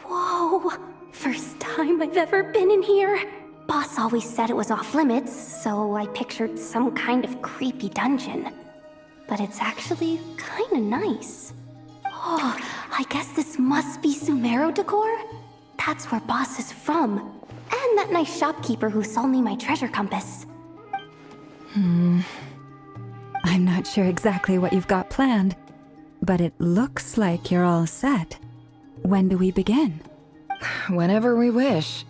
Whoa! First time I've ever been in here. Boss always said it was off limits, so I pictured some kind of creepy dungeon. But it's actually kinda nice. Oh, I guess this must be Sumero decor? That's where Boss is from. And that nice shopkeeper who sold me my treasure compass. I'm not sure exactly what you've got planned, but it looks like you're all set. When do we begin? Whenever we wish.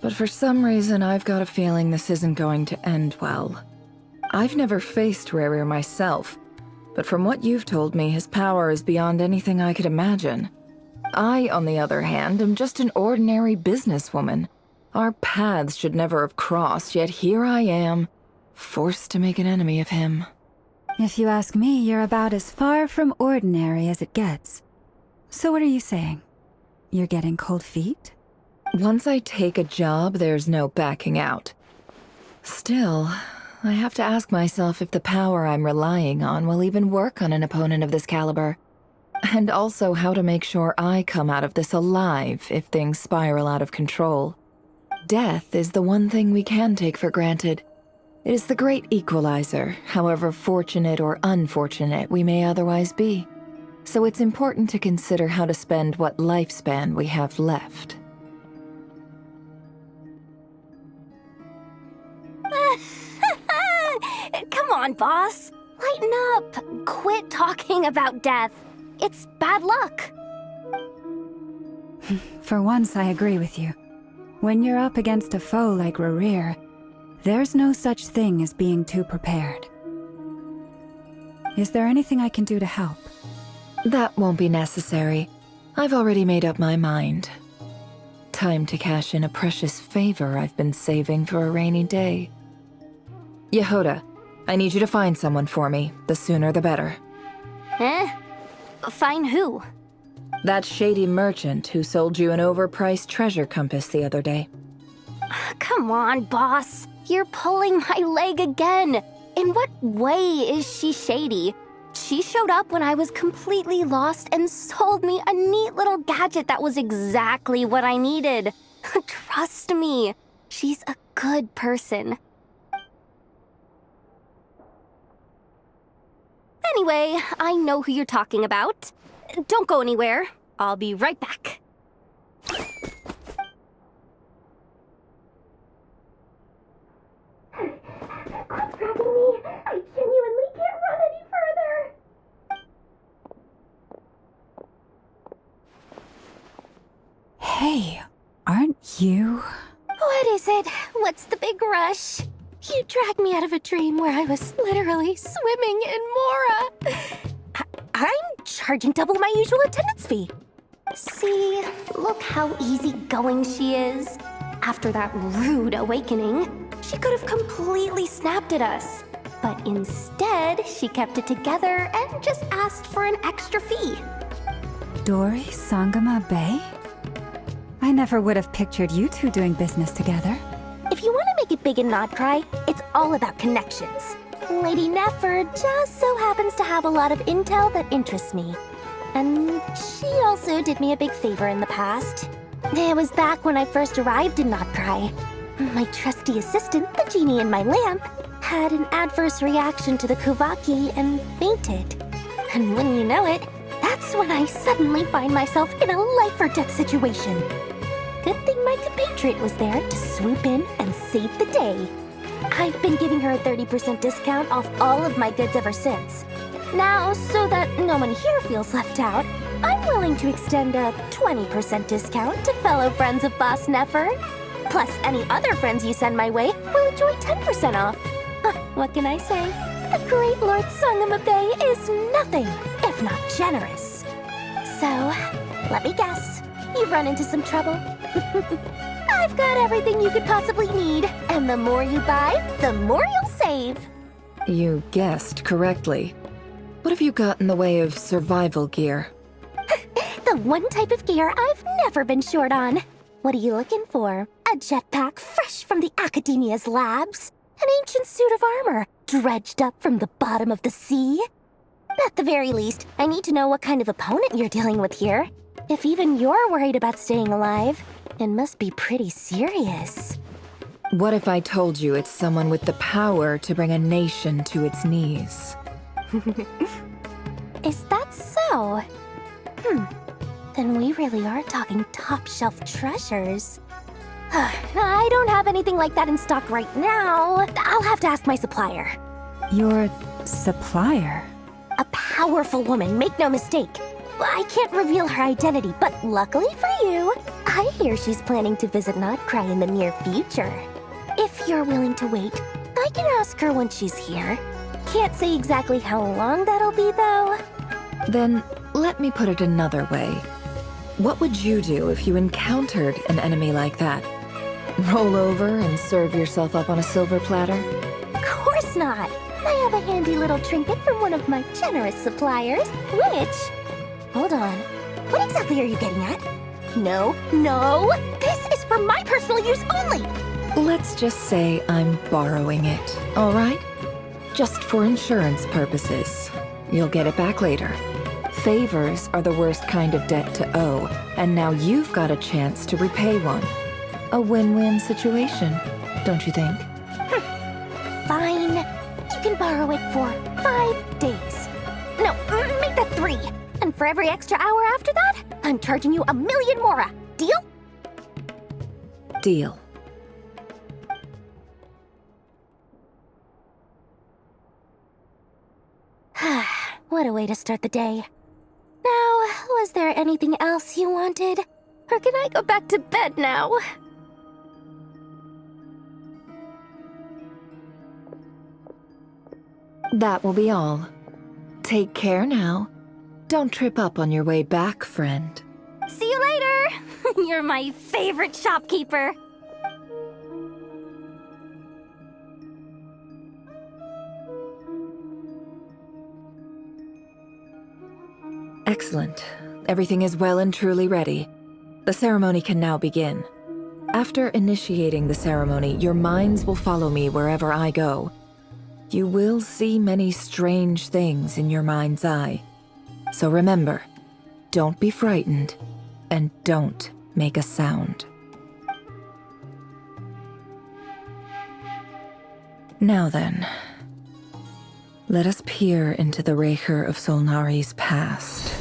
But for some reason, I've got a feeling this isn't going to end well. I've never faced Rarir myself, but from what you've told me, his power is beyond anything I could imagine. I, on the other hand, am just an ordinary businesswoman. Our paths should never have crossed, yet here I am, forced to make an enemy of him. If you ask me, you're about as far from ordinary as it gets. So what are you saying? You're getting cold feet? Once I take a job, there's no backing out. Still, I have to ask myself if the power I'm relying on will even work on an opponent of this caliber. And also how to make sure I come out of this alive if things spiral out of control. Death is the one thing we can take for granted. It is the great equalizer, however fortunate or unfortunate we may otherwise be. So it's important to consider how to spend what lifespan we have left. Come on, boss. Lighten up. Quit talking about death. It's bad luck. For once, I agree with you. When you're up against a foe like Rarir, there's no such thing as being too prepared. Is there anything I can do to help? That won't be necessary. I've already made up my mind. Time to cash in a precious favor I've been saving for a rainy day. Yehoda, I need you to find someone for me. The sooner the better. Eh? Find who? That shady merchant who sold you an overpriced treasure compass the other day. Come on, boss. You're pulling my leg again. In what way is she shady? She showed up when I was completely lost and sold me a neat little gadget that was exactly what I needed. Trust me, she's a good person. Anyway, I know who you're talking about. Don't go anywhere. I'll be right back. Quit dragging me. I genuinely can't run any further. Hey, aren't you? What is it? What's the big rush? You dragged me out of a dream where I was literally swimming in Mora. I'm charging double my usual attendance fee. See, look how easygoing she is. After that rude awakening, she could have completely snapped at us. But instead, she kept it together and just asked for an extra fee. Dori Sangama Bay? I never would have pictured you two doing business together. If you want to make it big in Nodcry, it's all about connections. Lady Nefer just so happens to have a lot of intel that interests me. And she also did me a big favor in the past. It was back when I first arrived in Nodcry. My trusty assistant, the genie in my lamp, had an adverse reaction to the Kuvaki and fainted. And when you know it, that's when I suddenly find myself in a life-or-death situation. Good thing my compatriot was there to swoop in and save the day. I've been giving her a 30% discount off all of my goods ever since. Now, so that no one here feels left out, I'm willing to extend a 20% discount to fellow friends of Boss Nefer. Plus, any other friends you send my way will enjoy 10% off. What can I say? The great Lord Sangamabe is nothing if not generous. So, let me guess. You've run into some trouble? I've got everything you could possibly need, and the more you buy, the more you'll save. You guessed correctly. What have you got in the way of survival gear? The one type of gear I've never been short on. What are you looking for? A jetpack fresh from the Academia's labs? An ancient suit of armor dredged up from the bottom of the sea? At the very least, I need to know what kind of opponent you're dealing with here. If even you're worried about staying alive, it must be pretty serious. What if I told you it's someone with the power to bring a nation to its knees? Is that so? Then we really are talking top-shelf treasures. I don't have anything like that in stock right now. I'll have to ask my supplier. Your supplier? A powerful woman, make no mistake. I can't reveal her identity, but luckily for you, I hear she's planning to visit Nodcry in the near future. If you're willing to wait, I can ask her when she's here. Can't say exactly how long that'll be, though. Then, let me put it another way. What would you do if you encountered an enemy like that? Roll over and serve yourself up on a silver platter? Of course not! I have a handy little trinket from one of my generous suppliers, which... Hold on. What exactly are you getting at? No, no! This is for my personal use only! Let's just say I'm borrowing it, all right? Just for insurance purposes. You'll get it back later. Favors are the worst kind of debt to owe, and now you've got a chance to repay one. A win-win situation, don't you think? Fine. You can borrow it for 5 days. No, make that 3. And for every extra hour after that, I'm charging you 1,000,000 mora. Deal? Deal. What a way to start the day. Now, was there anything else you wanted? Or can I go back to bed now? That will be all. Take care now. Don't trip up on your way back, friend. See you later! You're my favorite shopkeeper. Excellent. Everything is well and truly ready. The ceremony can now begin. After initiating the ceremony, your minds will follow me wherever I go. You will see many strange things in your mind's eye. So remember, don't be frightened, and don't make a sound. Now then, let us peer into the Raker of Solnari's past.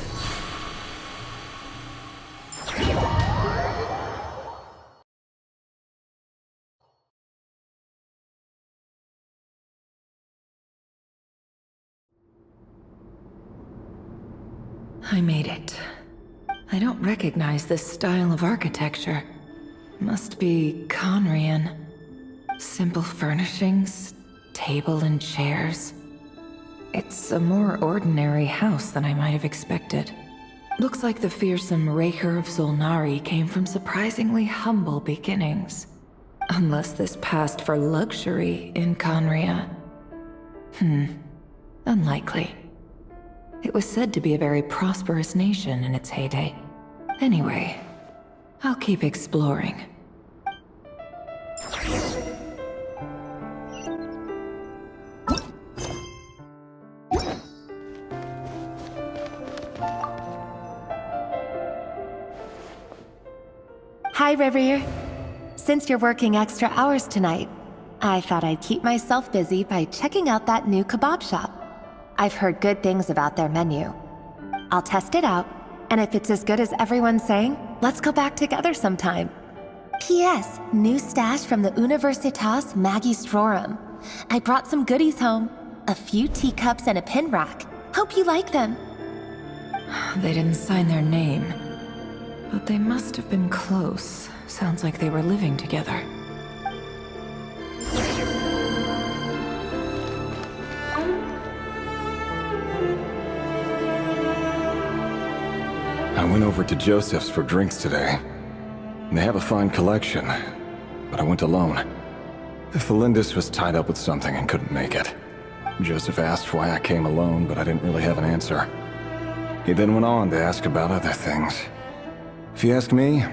I made it. I don't recognize this style of architecture. Must be Conrian. Simple furnishings, table and chairs. It's a more ordinary house than I might have expected. Looks like the fearsome Raker of Solnari came from surprisingly humble beginnings. Unless this passed for luxury in Conria. Unlikely. It was said to be a very prosperous nation in its heyday. Anyway, I'll keep exploring. Hi, Revere. Since you're working extra hours tonight, I thought I'd keep myself busy by checking out that new kebab shop. I've heard good things about their menu. I'll test it out, and if it's as good as everyone's saying, let's go back together sometime. P.S. New stash from the Universitas Magistrorum. I brought some goodies home. A few teacups and a pin rack. Hope you like them. They didn't sign their name, but they must have been close. Sounds like they were living together. I went over to Joseph's for drinks today. They have a fine collection, but I went alone. Felindis was tied up with something and couldn't make it. Joseph asked why I came alone, but I didn't really have an answer. He then went on to ask about other things. If you ask me,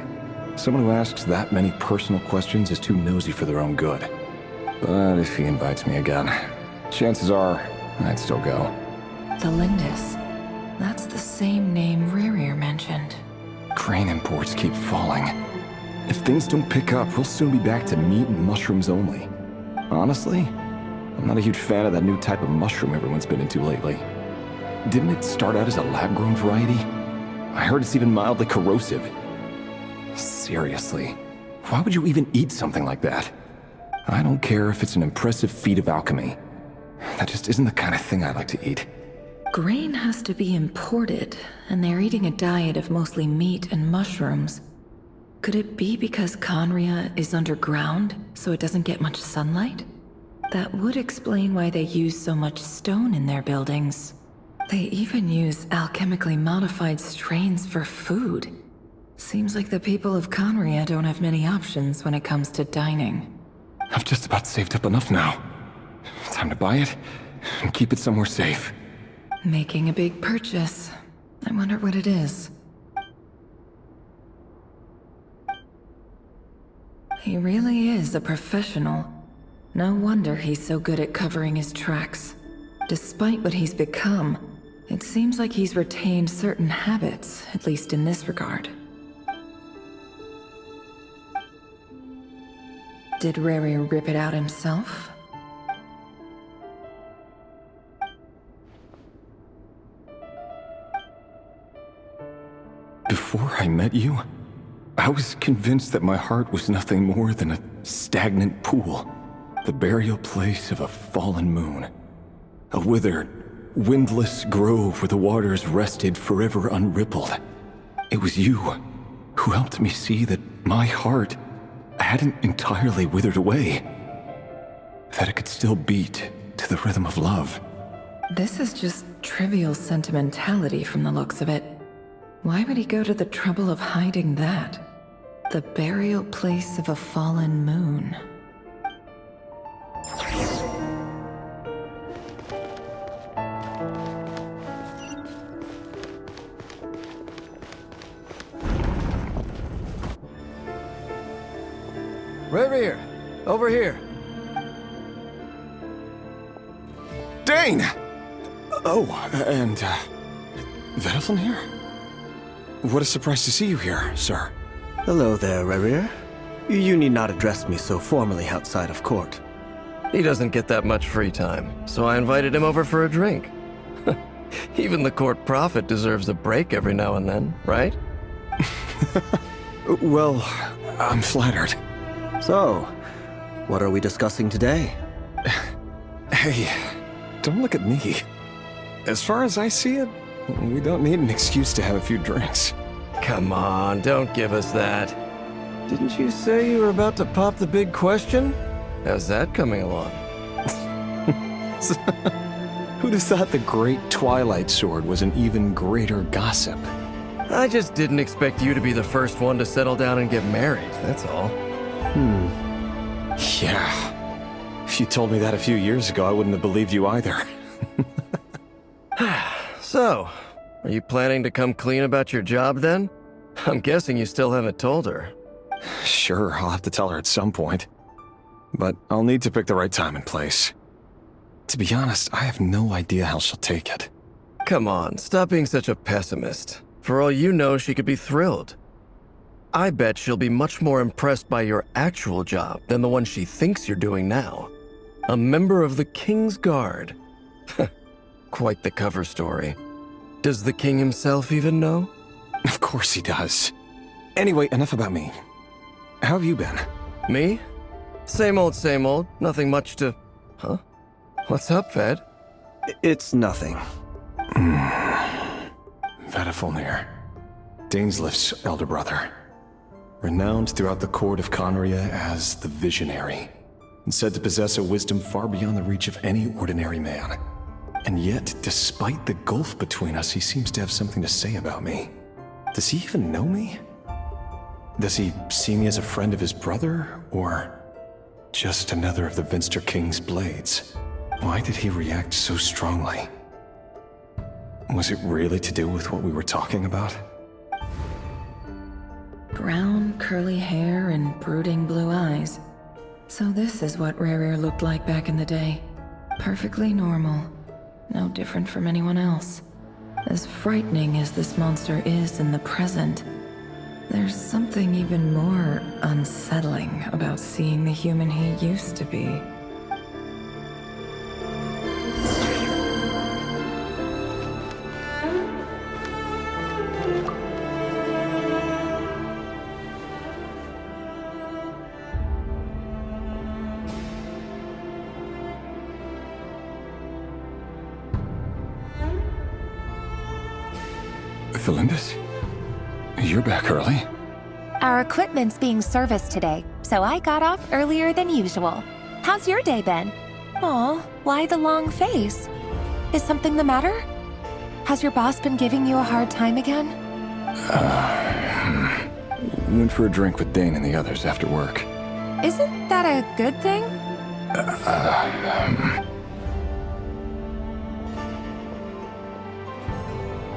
someone who asks that many personal questions is too nosy for their own good. But if he invites me again, chances are I'd still go. Felindis. That's the same name Ririer mentioned. Grain imports keep falling. If things don't pick up, we'll soon be back to meat and mushrooms only. Honestly, I'm not a huge fan of that new type of mushroom everyone's been into lately. Didn't it start out as a lab-grown variety? I heard it's even mildly corrosive. Seriously, why would you even eat something like that? I don't care if it's an impressive feat of alchemy. That just isn't the kind of thing I like to eat. Grain has to be imported, and they're eating a diet of mostly meat and mushrooms. Could it be because Conria is underground, so it doesn't get much sunlight? That would explain why they use so much stone in their buildings. They even use alchemically modified strains for food. Seems like the people of Conria don't have many options when it comes to dining. I've just about saved up enough now. Time to buy it and keep it somewhere safe. Making a big purchase. I wonder what it is. He really is a professional. No wonder he's so good at covering his tracks. Despite what he's become, it seems like he's retained certain habits, at least in this regard. Did Rary rip it out himself? Before I met you, I was convinced that my heart was nothing more than a stagnant pool. The burial place of a fallen moon. A withered, windless grove where the waters rested forever unrippled. It was you who helped me see that my heart hadn't entirely withered away. That it could still beat to the rhythm of love. This is just trivial sentimentality from the looks of it. Why would he go to the trouble of hiding that? The burial place of a fallen moon. Revere, over here. Dane! Oh, and, Vedelson here? What a surprise to see you here, sir. Hello there, Revere. You need not address me so formally outside of court. He doesn't get that much free time, so I invited him over for a drink. Even the court prophet deserves a break every now and then, right? Well, I'm flattered. So, what are we discussing today? Hey, don't look at me. As far as I see it, we don't need an excuse to have a few drinks. Come on, don't give us that. Didn't you say you were about to pop the big question? How's that coming along? Who'd have thought the great Twilight Sword was an even greater gossip? I just didn't expect you to be the first one to settle down and get married, that's all. Yeah. If you told me that a few years ago, I wouldn't have believed you either. So, are you planning to come clean about your job then? I'm guessing you still haven't told her. Sure, I'll have to tell her at some point. But I'll need to pick the right time and place. To be honest, I have no idea how she'll take it. Come on, stop being such a pessimist. For all you know, she could be thrilled. I bet she'll be much more impressed by your actual job than the one she thinks you're doing now. A member of the King's Guard. Quite the cover story. Does the king himself even know? Of course he does. Anyway, enough about me. How have you been? Me? Same old, same old. Nothing much to... Huh? What's up, Ved? It's nothing. Vedifulnir, Dainslif's elder brother. Renowned throughout the court of Conria as the Visionary, and said to possess a wisdom far beyond the reach of any ordinary man. And yet, despite the gulf between us, he seems to have something to say about me. Does he even know me? Does he see me as a friend of his brother, or just another of the Vinster King's blades? Why did he react so strongly? Was it really to do with what we were talking about? Brown, curly hair and brooding blue eyes. So this is what Rerir looked like back in the day. Perfectly normal. No different from anyone else. As frightening as this monster is in the present, there's something even more unsettling about seeing the human he used to be. Felindis? You're back early? Our equipment's being serviced today, so I got off earlier than usual. How's your day been? Aw, why the long face? Is something the matter? Has your boss been giving you a hard time again? Went for a drink with Dane and the others after work. Isn't that a good thing?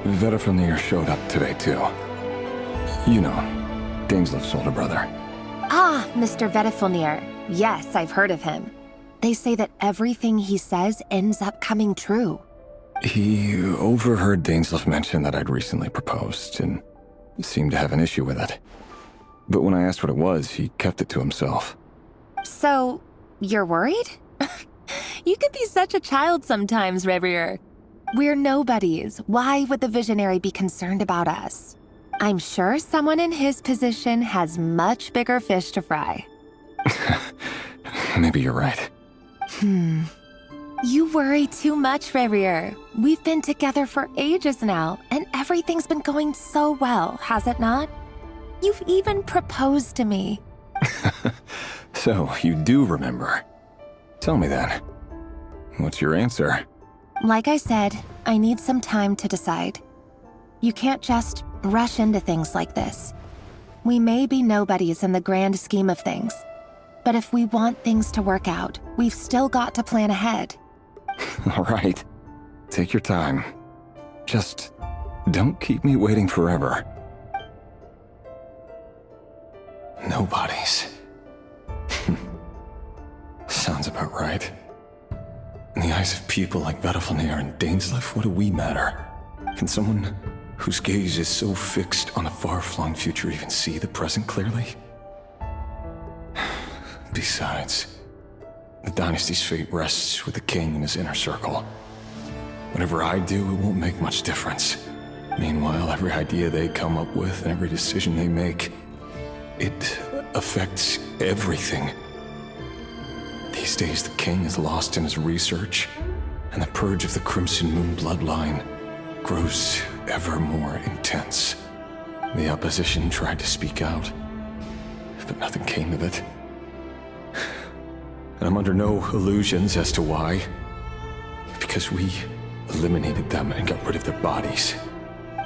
Vedifulnir showed up today, too. You know, Dainslif's older brother. Ah, Mr. Vedifulnir. Yes, I've heard of him. They say that everything he says ends up coming true. He overheard Dainslif mention that I'd recently proposed, and seemed to have an issue with it. But when I asked what it was, he kept it to himself. So, you're worried? You could be such a child sometimes, Revier. We're nobodies. Why would the Visionary be concerned about us? I'm sure someone in his position has much bigger fish to fry. Maybe you're right. You worry too much, Revier. We've been together for ages now, and everything's been going so well, has it not? You've even proposed to me. So, you do remember. Tell me then. What's your answer? Like I said, I need some time to decide. You can't just rush into things like this. We may be nobodies in the grand scheme of things, but if we want things to work out, we've still got to plan ahead. All right. Take your time. Just don't keep me waiting forever. Nobodies. Sounds about right. In the eyes of people like Vedifulnir and Dainslif, what do we matter? Can someone whose gaze is so fixed on a far-flung future even see the present clearly? Besides, the dynasty's fate rests with the king and his inner circle. Whatever I do, it won't make much difference. Meanwhile, every idea they come up with and every decision they make, it affects everything. These days, the king is lost in his research, and the purge of the Crimson Moon bloodline grows ever more intense. The opposition tried to speak out, but nothing came of it. And I'm under no illusions as to why. Because we eliminated them and got rid of their bodies.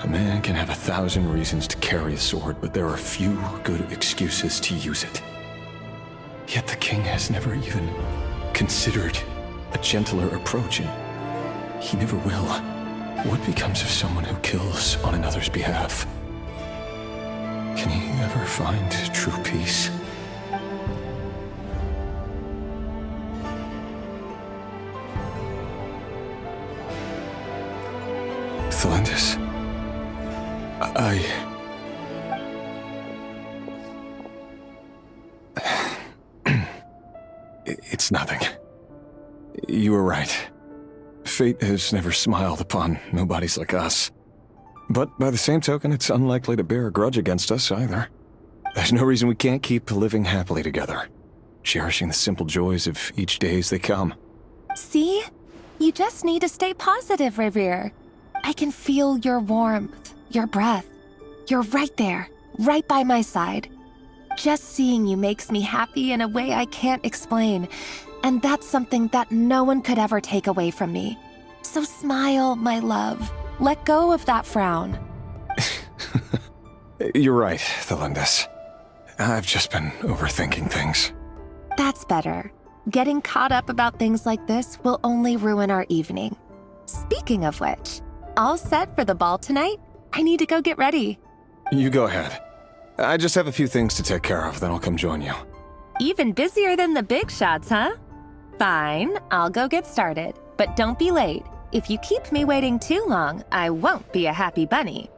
A man can have 1,000 reasons to carry a sword, but there are few good excuses to use it. Yet the king has never even considered a gentler approach, and he never will. What becomes of someone who kills on another's behalf? Can he ever find true peace? It's nothing. You were right. Fate has never smiled upon nobodies like us. But by the same token, it's unlikely to bear a grudge against us either. There's no reason we can't keep living happily together, cherishing the simple joys of each day as they come. See? You just need to stay positive, Revere. I can feel your warmth, your breath. You're right there, right by my side. Just seeing you makes me happy in a way I can't explain, and that's something that no one could ever take away from me. So smile, my love. Let go of that frown. You're right, Thelindis. I've just been overthinking things. That's better. Getting caught up about things like this will only ruin our evening. Speaking of which, all set for the ball tonight? I need to go get ready. You go ahead. I just have a few things to take care of, then I'll come join you. Even busier than the big shots, huh? Fine, I'll go get started. But don't be late. If you keep me waiting too long, I won't be a happy bunny.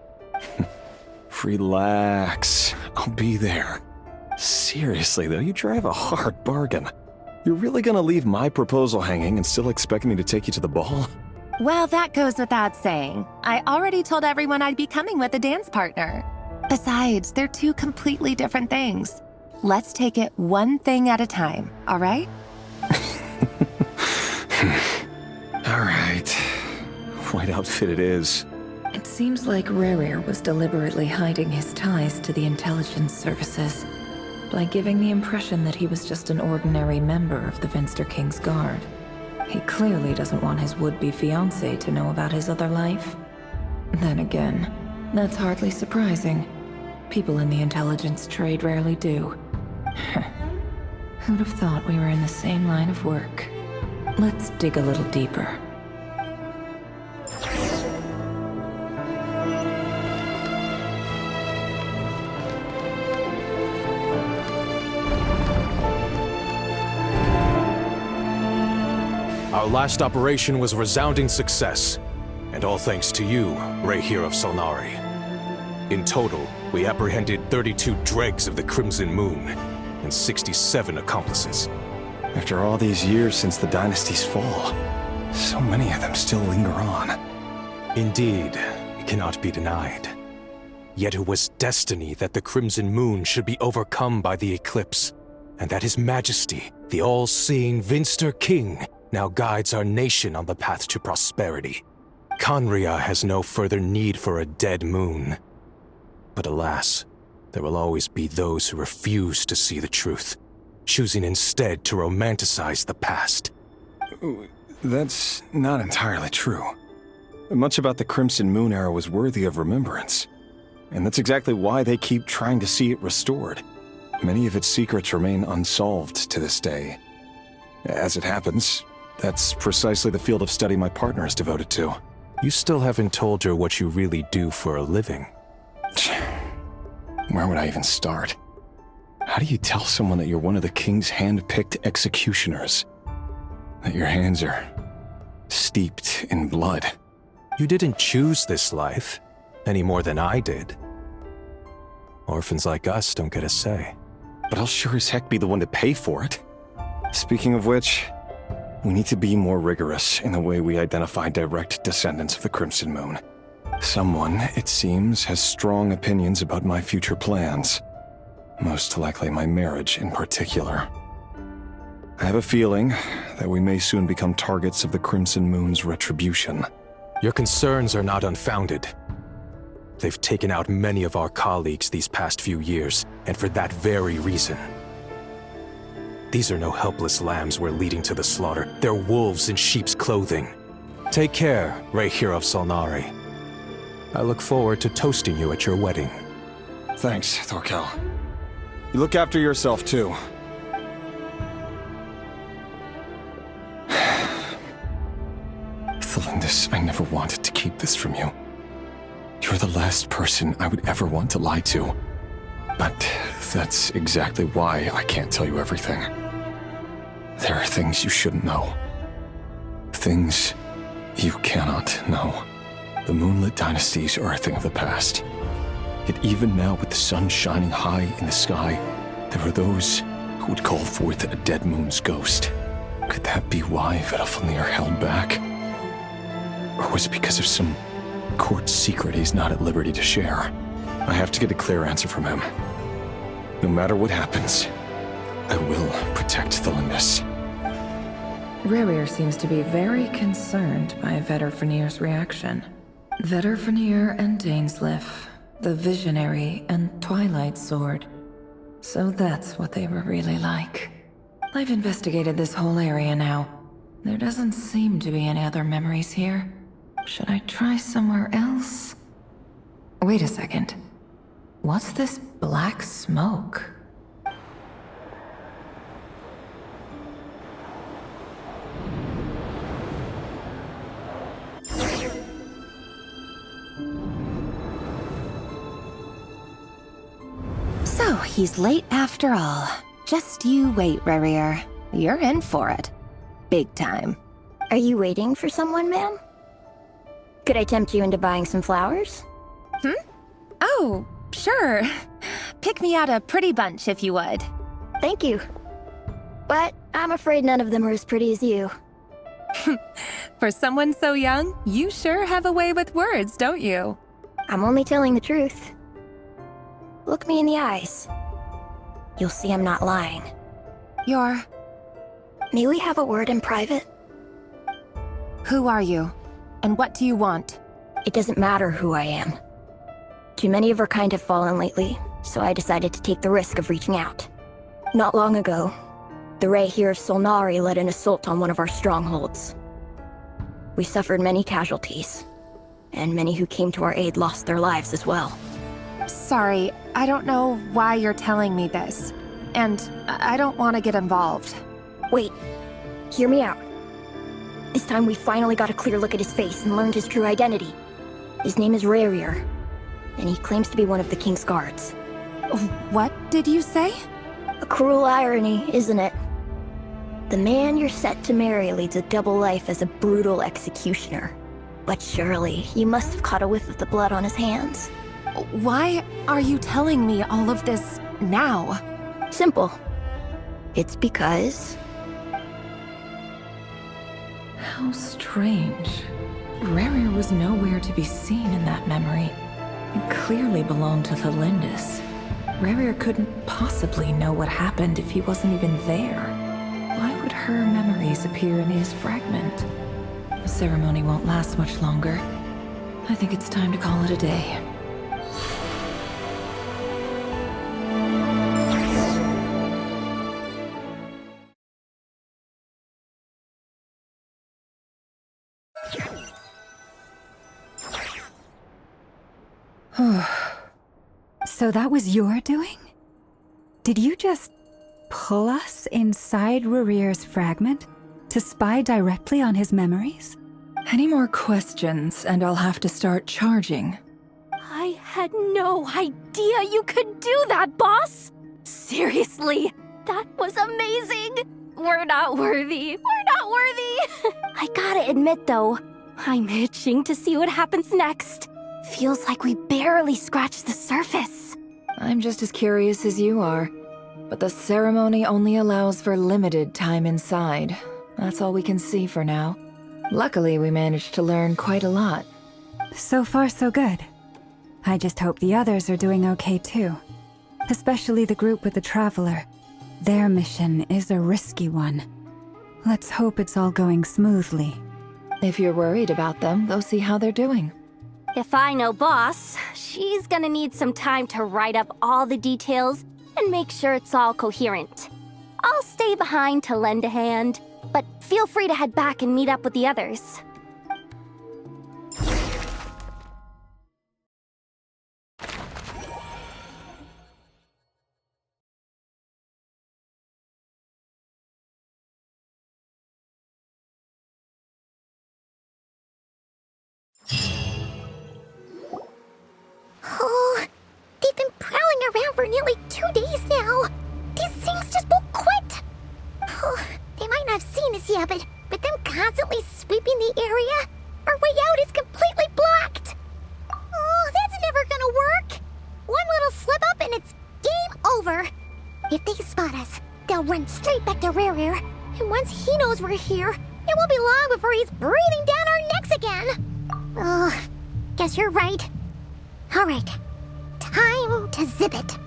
Relax. I'll be there. Seriously, though, you drive a hard bargain. You're really gonna leave my proposal hanging and still expect me to take you to the ball? Well, that goes without saying. I already told everyone I'd be coming with a dance partner. Besides, they're two completely different things. Let's take it one thing at a time, all right? All right. White outfit it is. It seems like Rerir was deliberately hiding his ties to the intelligence services by giving the impression that he was just an ordinary member of the Vinster King's Guard. He clearly doesn't want his would-be fiancée to know about his other life. Then again, that's hardly surprising. People in the intelligence trade rarely do. Who'd have thought we were in the same line of work? Let's dig a little deeper. Our last operation was a resounding success, and all thanks to you, Rehir of Solnari. In total, we apprehended 32 dregs of the Crimson Moon, and 67 accomplices. After all these years since the dynasty's fall, so many of them still linger on. Indeed, it cannot be denied. Yet it was destiny that the Crimson Moon should be overcome by the eclipse, and that His Majesty, the all-seeing Vinster King, now guides our nation on the path to prosperity. Khaenri'ah has no further need for a dead moon. But alas, there will always be those who refuse to see the truth, choosing instead to romanticize the past. That's not entirely true. Much about the Crimson Moon era was worthy of remembrance. And that's exactly why they keep trying to see it restored. Many of its secrets remain unsolved to this day. As it happens, that's precisely the field of study my partner is devoted to. You still haven't told her what you really do for a living. Where would I even start? How do you tell someone that you're one of the king's hand-picked executioners? That your hands are steeped in blood? You didn't choose this life, any more than I did. Orphans like us don't get a say. But I'll sure as heck be the one to pay for it. Speaking of which, we need to be more rigorous in the way we identify direct descendants of the Crimson Moon. Someone, it seems, has strong opinions about my future plans. Most likely my marriage in particular. I have a feeling that we may soon become targets of the Crimson Moon's retribution. Your concerns are not unfounded. They've taken out many of our colleagues these past few years, and for that very reason. These are no helpless lambs we're leading to the slaughter. They're wolves in sheep's clothing. Take care, Rehir of Solnari. I look forward to toasting you at your wedding. Thanks, Thorkel. You look after yourself, too. Thelindis, I never wanted to keep this from you. You're the last person I would ever want to lie to. But that's exactly why I can't tell you everything. There are things you shouldn't know. Things you cannot know. The moonlit dynasties are a thing of the past. Yet even now, with the sun shining high in the sky, there are those who would call forth a dead moon's ghost. Could that be why Vedalfnir held back? Or was it because of some court secret he's not at liberty to share? I have to get a clear answer from him. No matter what happens, I will protect the Lindis. Rerir seems to be very concerned by Vedalfnir's reaction. Vedalfnir and Dainsleif, the Visionary and Twilight Sword. So that's what they were really like. I've investigated this whole area now. There doesn't seem to be any other memories here. Should I try somewhere else? Wait a second. What's this black smoke? So, he's late after all. Just you wait, Rerir. You're in for it. Big time. Are you waiting for someone, ma'am? Could I tempt you into buying some flowers? Oh, sure. Pick me out a pretty bunch if you would. Thank you. But I'm afraid none of them are as pretty as you. For someone so young, you sure have a way with words, don't you? I'm only telling the truth. Look me in the eyes. You'll see I'm not lying. You're... May we have a word in private? Who are you? And what do you want? It doesn't matter who I am. Too many of our kind have fallen lately, so I decided to take the risk of reaching out. Not long ago, the Ray here of Solnari led an assault on one of our strongholds. We suffered many casualties, and many who came to our aid lost their lives as well. Sorry, I don't know why you're telling me this. And I don't want to get involved. Wait, hear me out. This time we finally got a clear look at his face and learned his true identity. His name is Rerir, and he claims to be one of the King's guards. What did you say? A cruel irony, isn't it? The man you're set to marry leads a double life as a brutal executioner. But surely, you must have caught a whiff of the blood on his hands. Why are you telling me all of this now? Simple. It's because... How strange. Rerir was nowhere to be seen in that memory. It clearly belonged to the Lindis. Rerir couldn't possibly know what happened if he wasn't even there. Why would her memories appear in his fragment? The ceremony won't last much longer. I think it's time to call it a day. So that was your doing? Did you just pull us inside Rerir's fragment to spy directly on his memories? Any more questions, and I'll have to start charging. I had no idea you could do that, boss! Seriously, that was amazing! We're not worthy. We're not worthy! I gotta admit, though, I'm itching to see what happens next. Feels like we barely scratched the surface. I'm just as curious as you are, but the ceremony only allows for limited time inside. That's all we can see for now. Luckily, we managed to learn quite a lot. So far, so good. I just hope the others are doing okay too. Especially the group with the Traveler. Their mission is a risky one. Let's hope it's all going smoothly. If you're worried about them, go see how they're doing. If I know boss, she's gonna need some time to write up all the details and make sure it's all coherent. I'll stay behind to lend a hand, but feel free to head back and meet up with the others. Oh, they've been prowling around for nearly 2 days now. These things just won't quit. Oh, they might not have seen us yet, but them constantly sweeping the area, our way out is completely blocked. Oh, that's never gonna work. One little slip up and it's game over. If they spot us, they'll run straight back to Rerir, And once he knows we're here, it won't be long before he's breathing down our necks again. Oh, guess you're right. All right, time to zip it.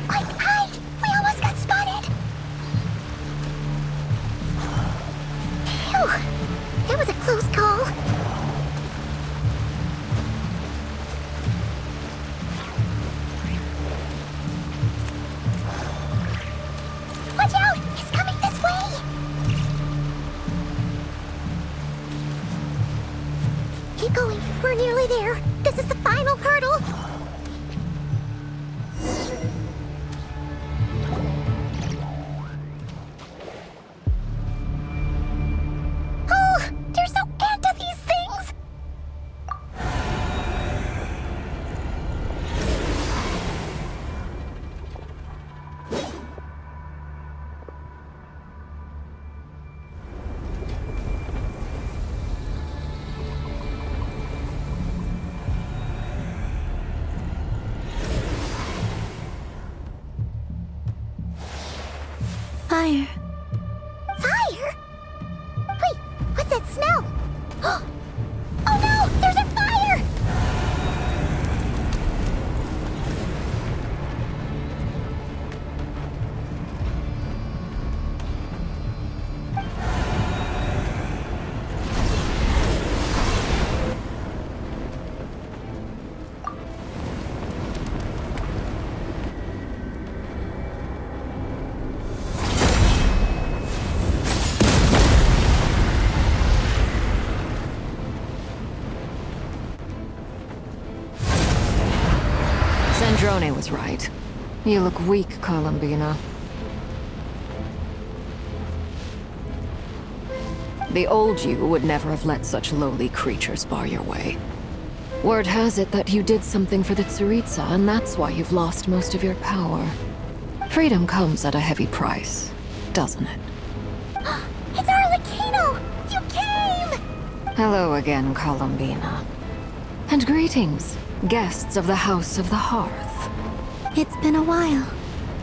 Quick, hide! We almost got spotted! Phew, that was a close call. Watch out! He's coming this way! Keep going. We're nearly there. This is the final hurdle. Oh, they're so into these things! Fire. Fire? Wait, what's that smell? Oh no! There's a fire! Sandrone was right. You look weak, Columbina. The old you would never have let such lowly creatures bar your way. Word has it that you did something for the Tsaritsa, and that's why you've lost most of your power. Freedom comes at a heavy price, doesn't it? It's Arlecchino! You came! Hello again, Columbina. And greetings, guests of the House of the Hearth. It's been a while,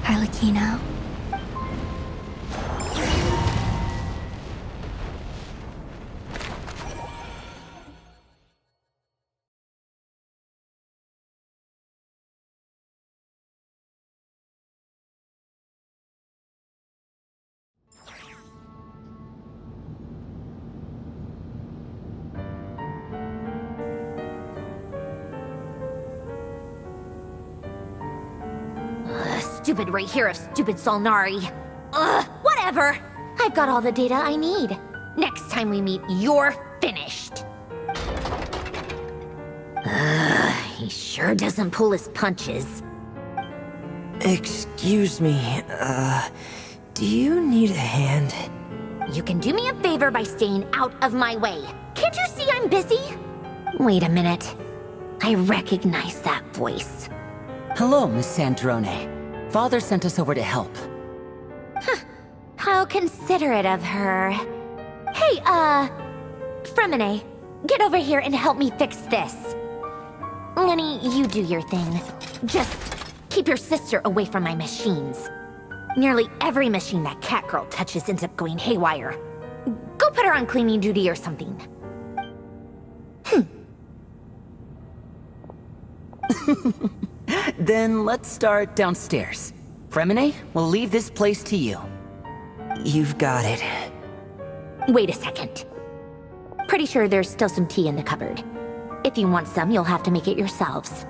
Arlecchino. Stupid right here of stupid Solnari. Ugh, whatever. I've got all the data I need. Next time we meet, you're finished. He sure doesn't pull his punches. Excuse me, do you need a hand? You can do me a favor by staying out of my way. Can't you see I'm busy? Wait a minute. I recognize that voice. Hello, Miss Sandrone. Father sent us over to help. How considerate of her. Hey, Fremine, get over here and help me fix this. Lenny, you do your thing. Just keep your sister away from my machines. Nearly every machine that Catgirl touches ends up going haywire. Go put her on cleaning duty or something. Then let's start downstairs. Fremine, we'll leave this place to you. You've got it. Wait a second. Pretty sure there's still some tea in the cupboard. If you want some, you'll have to make it yourselves.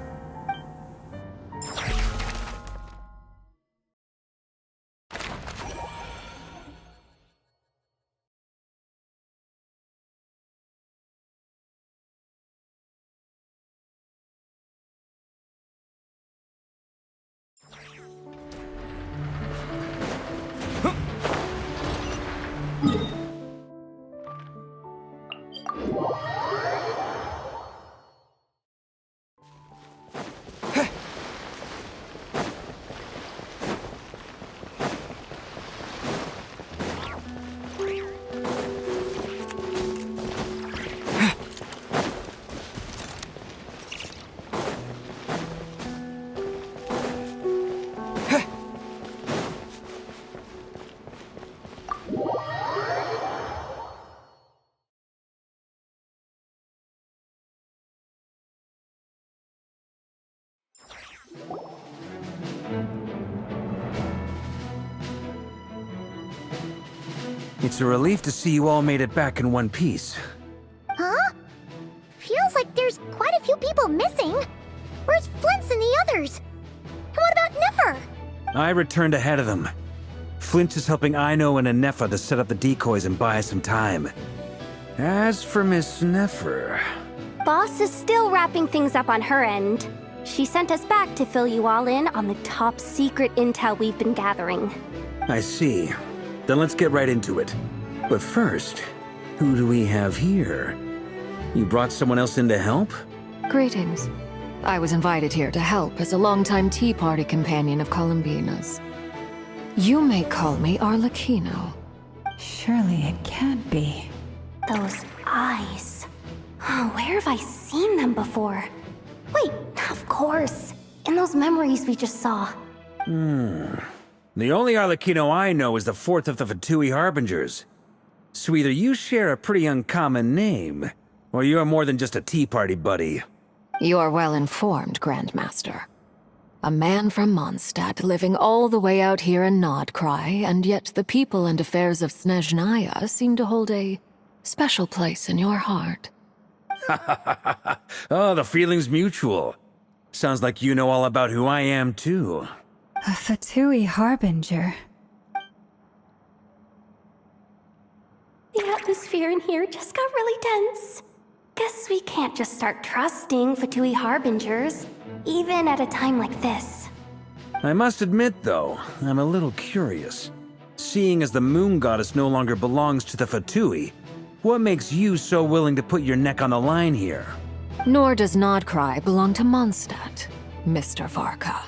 It's a relief to see you all made it back in one piece. Huh? Feels like there's quite a few people missing. Where's Flint's and the others? And what about Nefer? I returned ahead of them. Flint is helping Ino and Anefa to set up the decoys and buy us some time. As for Miss Nefer... Boss is still wrapping things up on her end. She sent us back to fill you all in on the top secret intel we've been gathering. I see. Then let's get right into it. But first, who do we have here? You brought someone else in to help? Greetings. I was invited here to help as a longtime Tea Party companion of Columbina's. You may call me Arlecchino. Surely it can't be. Those eyes. Oh, where have I seen them before? Wait, of course. In those memories we just saw. The only Arlecchino I know is the fourth of the Fatui Harbingers. So either you share a pretty uncommon name, or you're more than just a Tea Party buddy. You are well informed, Grandmaster. A man from Mondstadt living all the way out here in Nodcry, and yet the people and affairs of Snezhnaya seem to hold a special place in your heart. Oh, the feeling's mutual. Sounds like you know all about who I am, too. A Fatui Harbinger. The atmosphere in here just got really tense. Guess we can't just start trusting Fatui Harbingers, even at a time like this. I must admit, though, I'm a little curious. Seeing as the Moon Goddess no longer belongs to the Fatui, what makes you so willing to put your neck on the line here? Nor does Nodcry belong to Mondstadt, Mr. Varka.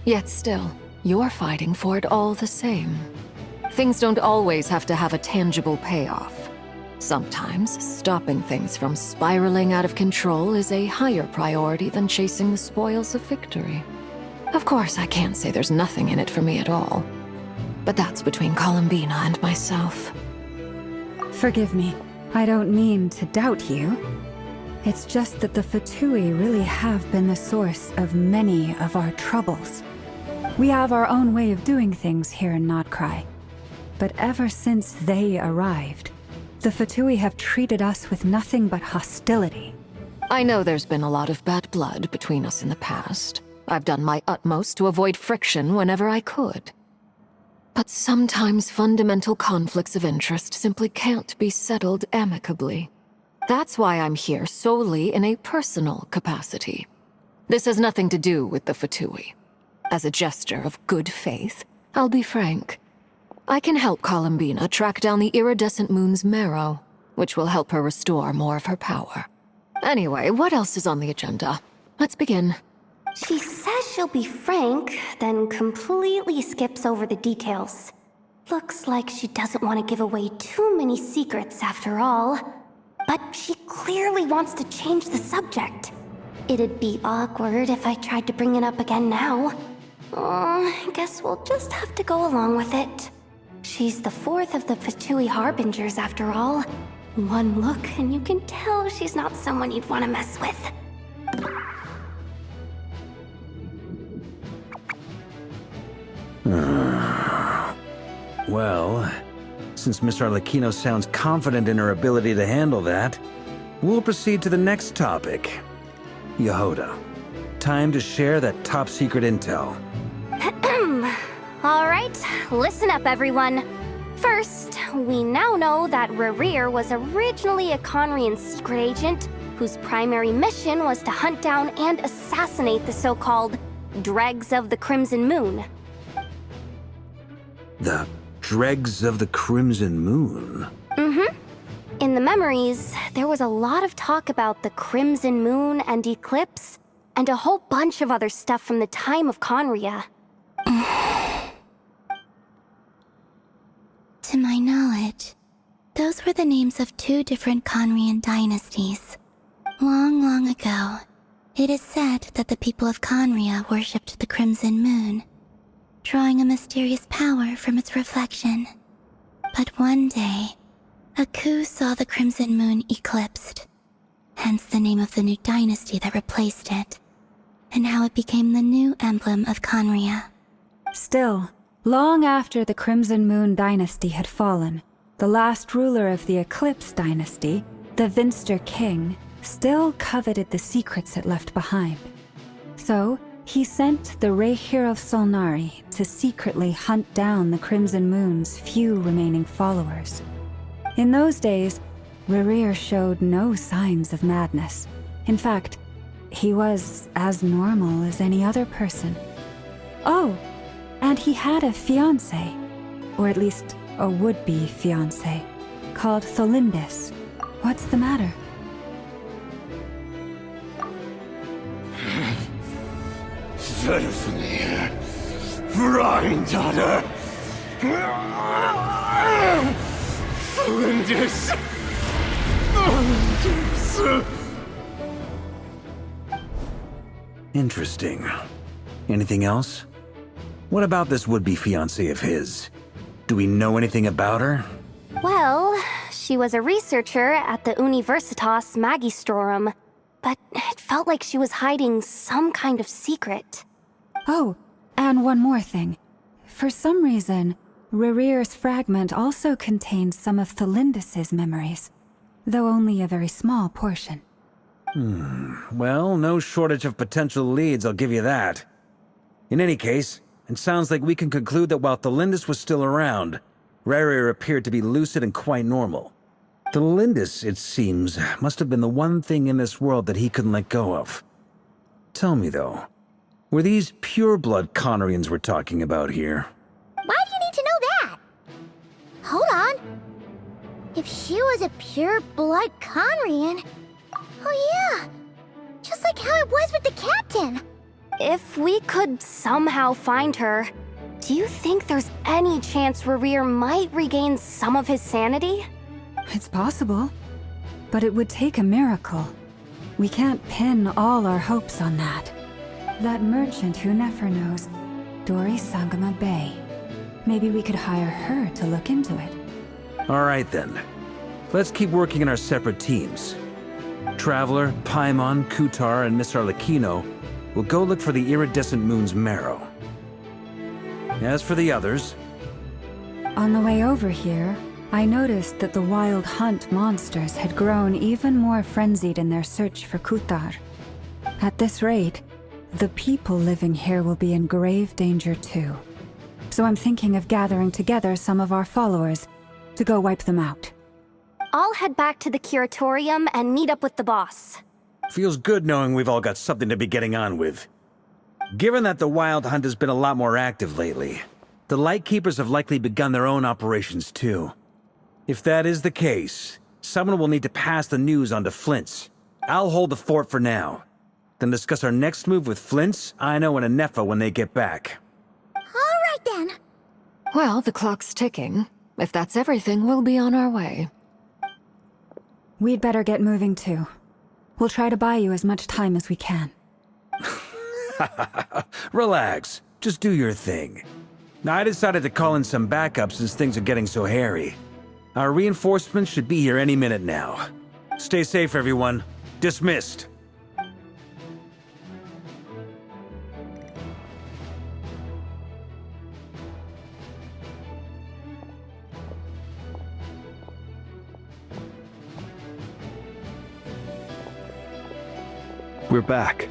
Yet still, you're fighting for it all the same. Things don't always have to have a tangible payoff. Sometimes, stopping things from spiraling out of control is a higher priority than chasing the spoils of victory. Of course, I can't say there's nothing in it for me at all. But that's between Columbina and myself. Forgive me, I don't mean to doubt you. It's just that the Fatui really have been the source of many of our troubles. We have our own way of doing things here in Nodcry. But ever since they arrived, the Fatui have treated us with nothing but hostility. I know there's been a lot of bad blood between us in the past. I've done my utmost to avoid friction whenever I could. But sometimes fundamental conflicts of interest simply can't be settled amicably. That's why I'm here solely in a personal capacity. This has nothing to do with the Fatui. As a gesture of good faith, I'll be frank. I can help Columbina track down the iridescent moon's marrow, which will help her restore more of her power. Anyway, what else is on the agenda? Let's begin. She says she'll be frank, then completely skips over the details. Looks like she doesn't want to give away too many secrets after all. But she clearly wants to change the subject. It'd be awkward if I tried to bring it up again now. I guess we'll just have to go along with it. She's the fourth of the Fatui Harbingers after all. One look and you can tell she's not someone you'd want to mess with. Well, since Miss Arlecchino sounds confident in her ability to handle that, we'll proceed to the next topic. Yehoda, time to share that top secret intel. All right, listen up everyone. First, we now know that Rerir was originally a Conrian secret agent whose primary mission was to hunt down and assassinate the so-called Dregs of the Crimson Moon. The Dregs of the Crimson Moon? Mm-hmm. In the memories, there was a lot of talk about the Crimson Moon and Eclipse, and a whole bunch of other stuff from the time of Conria. To my knowledge, those were the names of two different Conrian dynasties. Long, long ago, it is said that the people of Conria worshipped the Crimson Moon, drawing a mysterious power from its reflection. But one day, a coup saw the Crimson Moon eclipsed, hence the name of the new dynasty that replaced it, and how it became the new emblem of Conria. Still, long after the Crimson Moon dynasty had fallen, the last ruler of the Eclipse dynasty, the Vinster King, still coveted the secrets it left behind. So, he sent the Rayhir of Solnari to secretly hunt down the Crimson Moon's few remaining followers. In those days, Rerir showed no signs of madness. In fact, he was as normal as any other person. Oh, and he had a fiancé, or at least a would-be fiancé, called Tholindis. What's the matter? Verfnir, Freindaughter, Flinders. Interesting. Anything else? What about this would-be fiancé of his? Do we know anything about her? Well, she was a researcher at the Universitas Magistrorum, but it felt like she was hiding some kind of secret. Oh, and one more thing. For some reason, Rerir's fragment also contains some of Tholindis' memories, though only a very small portion. Well, no shortage of potential leads, I'll give you that. In any case, it sounds like we can conclude that while Tholindis was still around, Rerir appeared to be lucid and quite normal. Tholindis, it seems, must have been the one thing in this world that he couldn't let go of. Tell me, though, were these pure-blood Conorians we're talking about here? Why do you need to know that? Hold on. If she was a pure-blood Conrian... Oh yeah, just like how it was with the captain. If we could somehow find her, do you think there's any chance Rerir might regain some of his sanity? It's possible, but it would take a miracle. We can't pin all our hopes on that. That merchant who Nefer knows, Dori Sangama Bay. Maybe we could hire her to look into it. All right, then. Let's keep working in our separate teams. Traveler, Paimon, Kutar, and Miss Arlecchino will go look for the iridescent moon's marrow. As for the others... On the way over here, I noticed that the Wild Hunt monsters had grown even more frenzied in their search for Kutar. At this rate, the people living here will be in grave danger too. So I'm thinking of gathering together some of our followers to go wipe them out. I'll head back to the curatorium and meet up with the boss. Feels good knowing we've all got something to be getting on with. Given that the Wild Hunt has been a lot more active lately, the Lightkeepers have likely begun their own operations too. If that is the case, someone will need to pass the news on to Flint's. I'll hold the fort for now, then discuss our next move with Flint's, Aino, and Anefa when they get back. All right then. Well, the clock's ticking. If that's everything, we'll be on our way. We'd better get moving too. We'll try to buy you as much time as we can. Relax. Just do your thing. Now, I decided to call in some backup since things are getting so hairy. Our reinforcements should be here any minute now. Stay safe, everyone. Dismissed. We're back.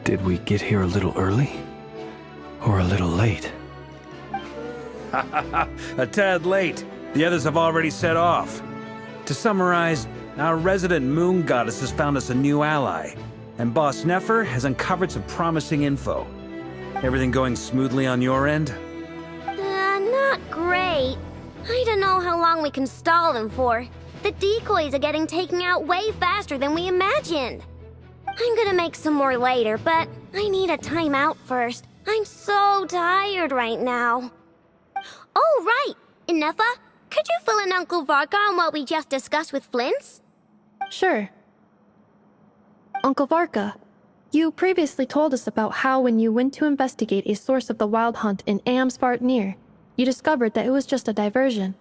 Did we get here a little early? Or a little late? A tad late. The others have already set off. To summarize, our resident moon goddess has found us a new ally, and Boss Nefer has uncovered some promising info. Everything going smoothly on your end? Not great. I don't know how long we can stall them for. The decoys are getting taken out way faster than we imagined. I'm gonna make some more later, but I need a timeout first. I'm so tired right now. Oh, right! Anefa, could you fill in Uncle Varka on what we just discussed with Flint's? Sure. Uncle Varka, you previously told us about how when you went to investigate a source of the Wild Hunt in Amsvartnir, you discovered that it was just a diversion.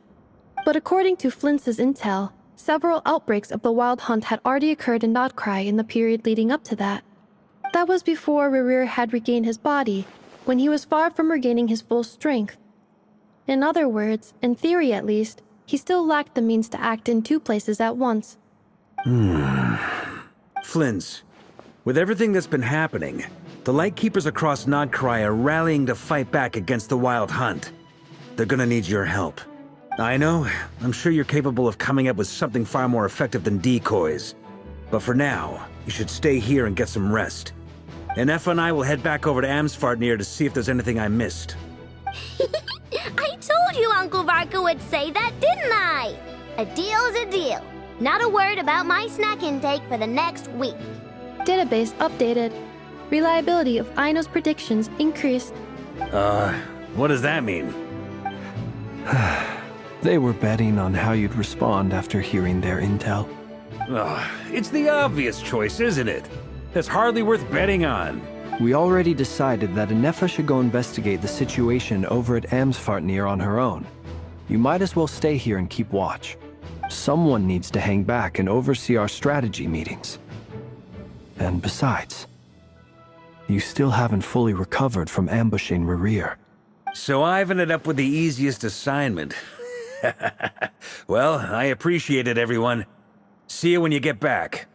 But according to Flint's intel, several outbreaks of the Wild Hunt had already occurred in Nodcry in the period leading up to that. That was before Rerir had regained his body, when he was far from regaining his full strength. In other words, in theory at least, he still lacked the means to act in 2 places at once. Flins, with everything that's been happening, the Lightkeepers across Nodcry are rallying to fight back against the Wild Hunt. They're gonna need your help. I know, I'm sure you're capable of coming up with something far more effective than decoys. But for now, you should stay here and get some rest. And Effa and I will head back over to Amsfartnir to see if there's anything I missed. I told you Uncle Varka would say that, didn't I? A deal's a deal. Not a word about my snack intake for the next week. Database updated. Reliability of Aino's predictions increased. What does that mean? They were betting on how you'd respond after hearing their intel. It's the obvious choice, isn't it? That's hardly worth betting on. We already decided that Anefa should go investigate the situation over at Amsfartnir on her own. You might as well stay here and keep watch. Someone needs to hang back and oversee our strategy meetings. And besides, you still haven't fully recovered from ambushing Rerir. So I've ended up with the easiest assignment. Well, I appreciate it, everyone. See you when you get back.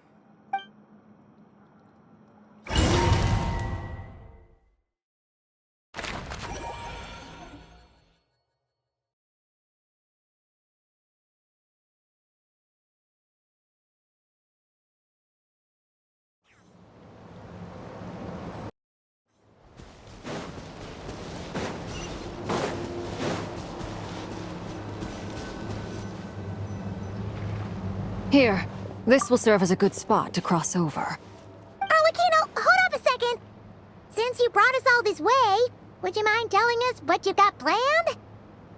Here, this will serve as a good spot to cross over. Arlecchino, hold up a second. Since you brought us all this way, would you mind telling us what you got planned?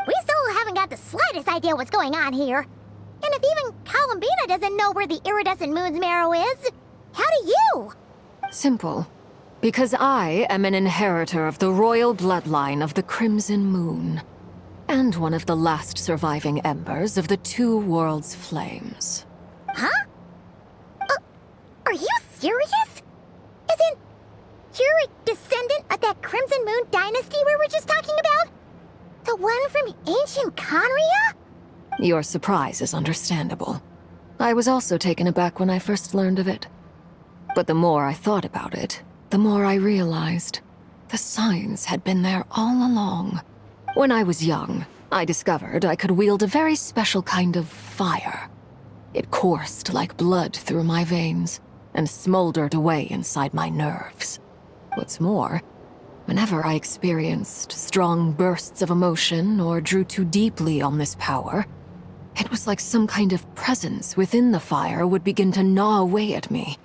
We still haven't got the slightest idea what's going on here. And if even Columbina doesn't know where the iridescent moon's marrow is, how do you? Simple. Because I am an inheritor of the royal bloodline of the Crimson Moon, and one of the last surviving embers of the Two Worlds' flames. Huh? Are you serious? Isn't you're a descendant of that Crimson Moon dynasty we were just talking about? The one from ancient Conria? Your surprise is understandable. I was also taken aback when I first learned of it. But the more I thought about it, the more I realized the signs had been there all along. When I was young, I discovered I could wield a very special kind of fire. It coursed like blood through my veins and smoldered away inside my nerves. What's more, whenever I experienced strong bursts of emotion or drew too deeply on this power, it was like some kind of presence within the fire would begin to gnaw away at me,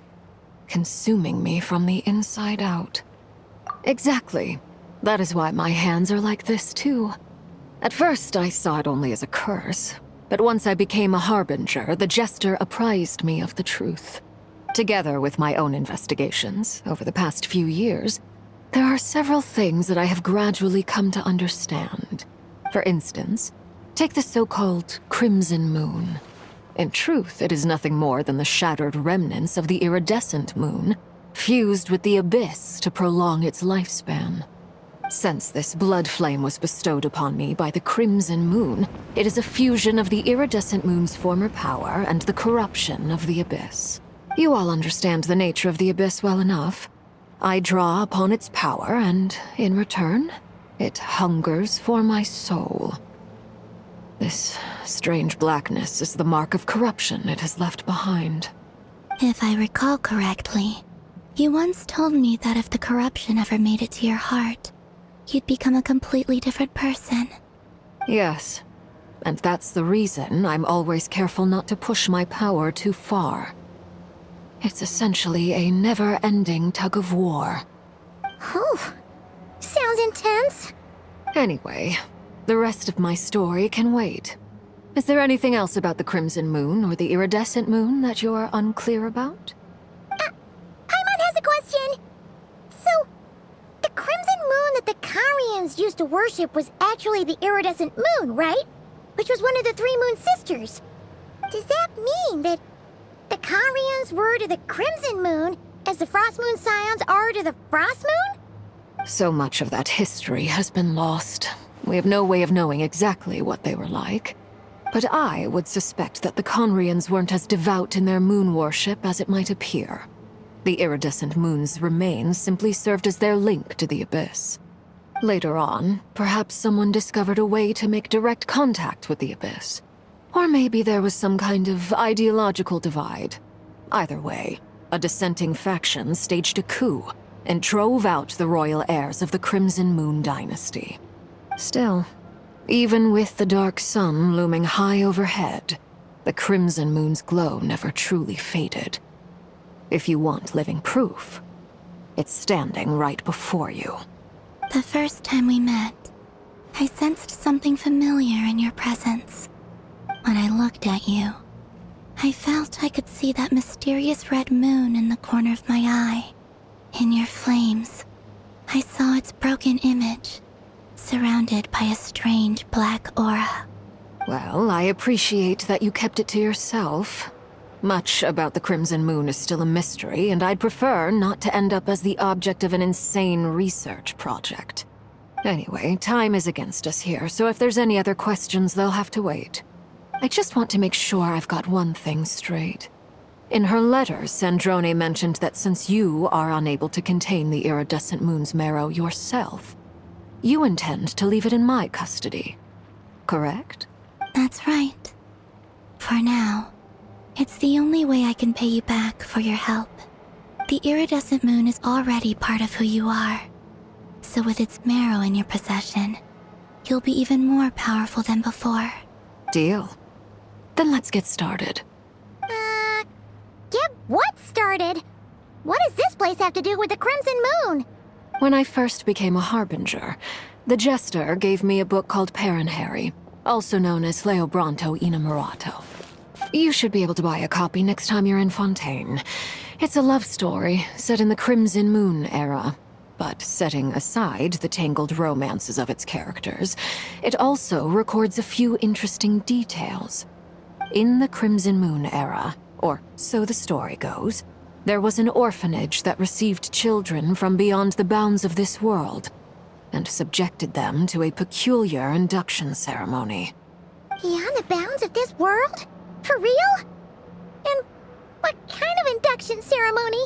consuming me from the inside out. Exactly. That is why my hands are like this too. At first, I saw it only as a curse. But once I became a harbinger, the Jester apprised me of the truth. Together with my own investigations over the past few years, there are several things that I have gradually come to understand. For instance, take the so-called Crimson Moon. In truth, it is nothing more than the shattered remnants of the iridescent moon, fused with the abyss to prolong its lifespan. Since this blood flame was bestowed upon me by the Crimson Moon, it is a fusion of the iridescent moon's former power and the corruption of the abyss. You all understand the nature of the abyss well enough. I draw upon its power, and in return, it hungers for my soul. This strange blackness is the mark of corruption it has left behind. If I recall correctly, you once told me that if the corruption ever made it to your heart, you'd become a completely different person. Yes, and that's the reason I'm always careful not to push my power too far. It's essentially a never-ending tug of war. Whew. Sounds intense. Anyway, the rest of my story can wait. Is there anything else about the Crimson Moon or the Iridescent Moon that you're unclear about? Paimon has a question. So, the Crimson Moon that the Carians used to worship was actually the Iridescent Moon, right? Which was one of the three Moon Sisters. Does that mean that the Carians were to the Crimson Moon as the Frost Moon Scions are to the Frost Moon? So much of that history has been lost. We have no way of knowing exactly what they were like. But I would suspect that the Conrians weren't as devout in their moon worship as it might appear. The iridescent moon's remains simply served as their link to the Abyss. Later on, perhaps someone discovered a way to make direct contact with the Abyss. Or maybe there was some kind of ideological divide. Either way, a dissenting faction staged a coup and drove out the royal heirs of the Crimson Moon dynasty. Still, even with the dark sun looming high overhead, the Crimson Moon's glow never truly faded. If you want living proof, it's standing right before you. The first time we met, I sensed something familiar in your presence. When I looked at you, I felt I could see that mysterious red moon in the corner of my eye. In your flames, I saw its broken image, surrounded by a strange black aura. Well, I appreciate that you kept it to yourself. Much about the Crimson Moon is still a mystery, and I'd prefer not to end up as the object of an insane research project. Anyway, time is against us here, so if there's any other questions, they'll have to wait. I just want to make sure I've got one thing straight. In her letter, Sandrone mentioned that since you are unable to contain the iridescent moon's marrow yourself, you intend to leave it in my custody. Correct? That's right. For now, it's the only way I can pay you back for your help. The iridescent moon is already part of who you are. So with its marrow in your possession, you'll be even more powerful than before. Deal. Then let's get started. Get what started? What does this place have to do with the Crimson Moon? When I first became a Harbinger, the Jester gave me a book called Paranhari, also known as Leobranto Inamorato. You should be able to buy a copy next time you're in Fontaine. It's a love story set in the Crimson Moon era. But setting aside the tangled romances of its characters, it also records a few interesting details. In the Crimson Moon era, or so the story goes, there was an orphanage that received children from beyond the bounds of this world, and subjected them to a peculiar induction ceremony. Beyond the bounds of this world? For real? And what kind of induction ceremony?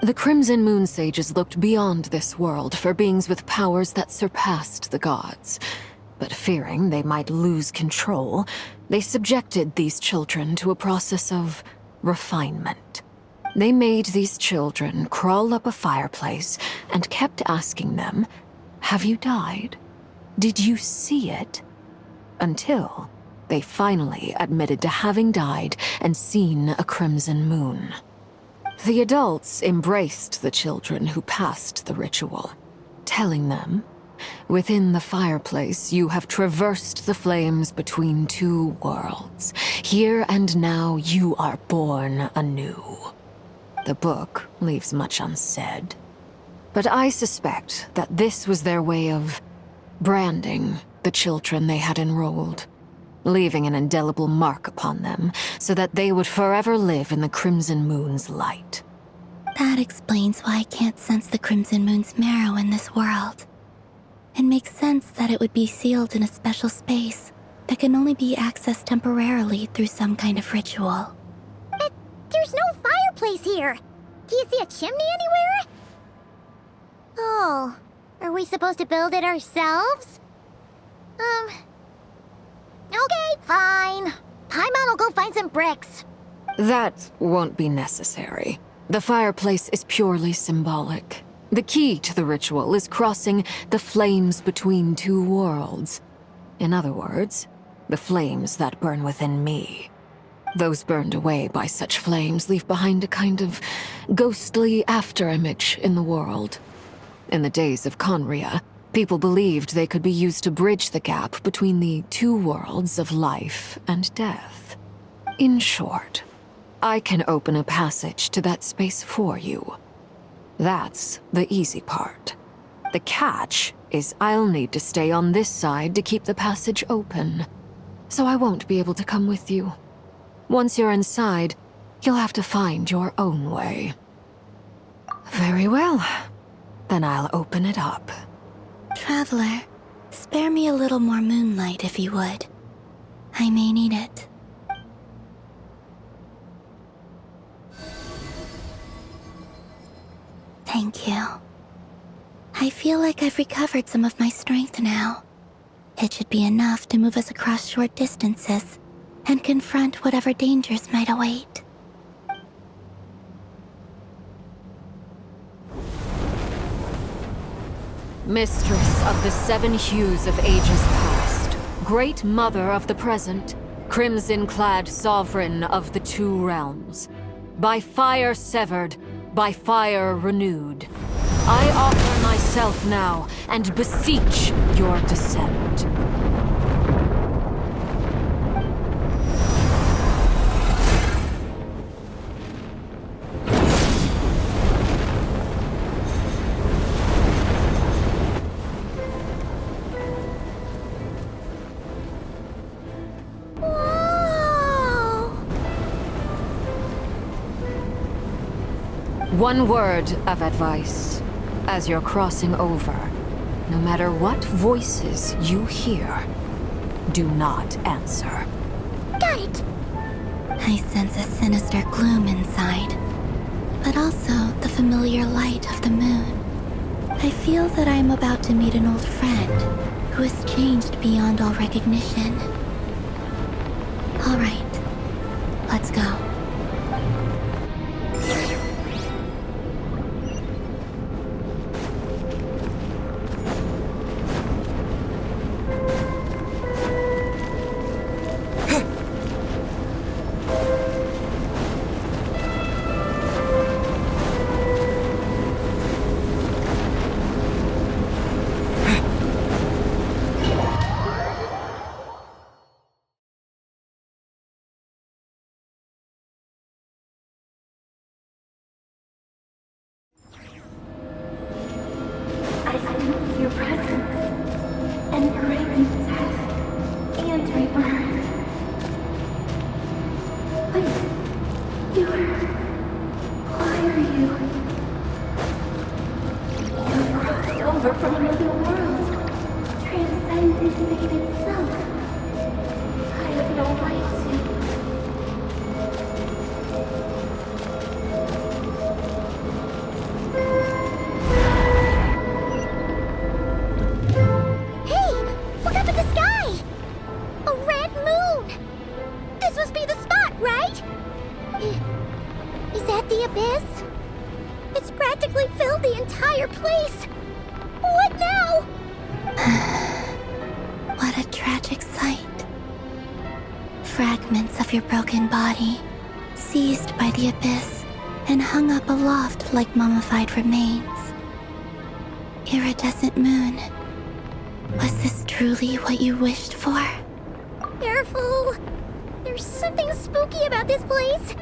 The Crimson Moon sages looked beyond this world for beings with powers that surpassed the gods. But fearing they might lose control, they subjected these children to a process of refinement. They made these children crawl up a fireplace and kept asking them, "Have you died? Did you see it?" Until they finally admitted to having died and seen a crimson moon. The adults embraced the children who passed the ritual, telling them, "Within the fireplace, you have traversed the flames between two worlds. Here and now, you are born anew." The book leaves much unsaid, but I suspect that this was their way of branding the children they had enrolled, leaving an indelible mark upon them so that they would forever live in the Crimson Moon's light. That explains why I can't sense the Crimson Moon's marrow in this world. It makes sense that it would be sealed in a special space that can only be accessed temporarily through some kind of ritual. But there's no fireplace here. Do you see a chimney anywhere? Oh, are we supposed to build it ourselves? Okay, fine. Paimon will go find some bricks. That won't be necessary. The fireplace is purely symbolic. The key to the ritual is crossing the flames between two worlds. In other words, the flames that burn within me. Those burned away by such flames leave behind a kind of ghostly afterimage in the world. In the days of Conria, people believed they could be used to bridge the gap between the two worlds of life and death. In short, I can open a passage to that space for you. That's the easy part. The catch is I'll need to stay on this side to keep the passage open, so I won't be able to come with you. Once you're inside, you'll have to find your own way. Very well. Then I'll open it up. Traveler, Spare me a little more moonlight if you would. I may need it. Thank you. I feel like I've recovered some of my strength now. It should be enough to move us across short distances and confront whatever dangers might await. Mistress of the seven hues of ages past, great mother of the present, crimson-clad sovereign of the two realms, by fire severed, by fire renewed, I offer myself now and beseech your descent. One word of advice. As you're crossing over, no matter what voices you hear, do not answer. Got it! I sense a sinister gloom inside, but also the familiar light of the moon. I feel that I am about to meet an old friend who has changed beyond all recognition. All right, let's go. Your presence and great death and rebirth. Wait, why are you? You've crossed over from another world, transcended fate itself. I have no right to. The abyss? It's practically filled the entire place. What now? What a tragic sight. Fragments of your broken body, seized by the abyss and hung up aloft like mummified remains. Iridescent moon. Was this truly what you wished for? Careful. There's something spooky about this place.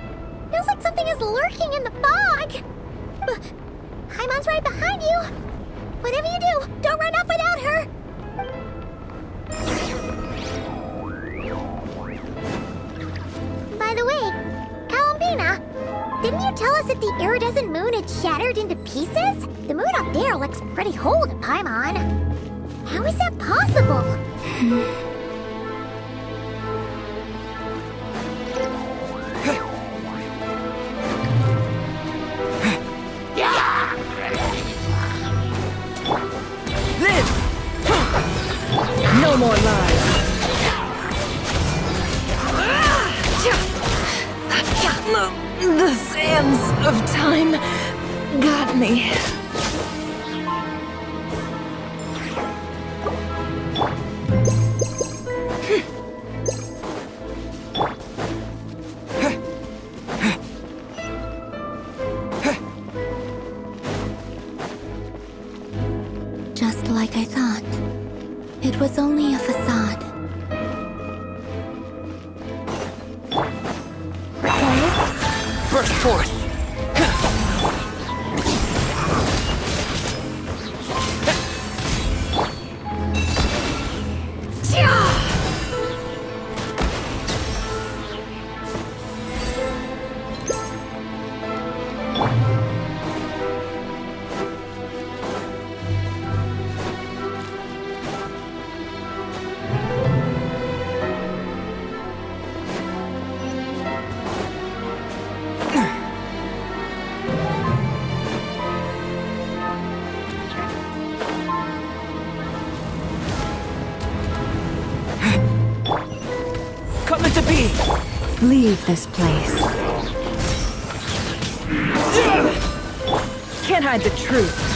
Feels like something is lurking in the fog. Paimon's right behind you. Whatever you do, don't run off without her. By the way, Columbina, didn't you tell us that the iridescent moon had shattered into pieces? The moon up there looks pretty whole to Paimon. How is that possible? No more lies. The sands of time got me. Just like I thought. It was only a facade. Burst forth! Leave this place. Can't hide the truth.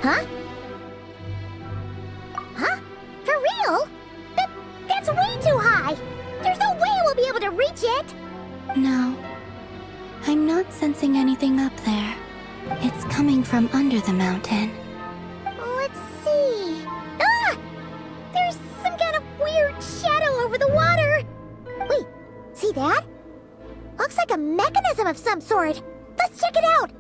Huh? Huh? For real? That's way too high! There's no way we'll be able to reach it! No. I'm not sensing anything up there. It's coming from under the mountain. Let's see... Ah! There's some kind of weird shadow over the water! Wait, see that? Looks like a mechanism of some sort! Let's check it out!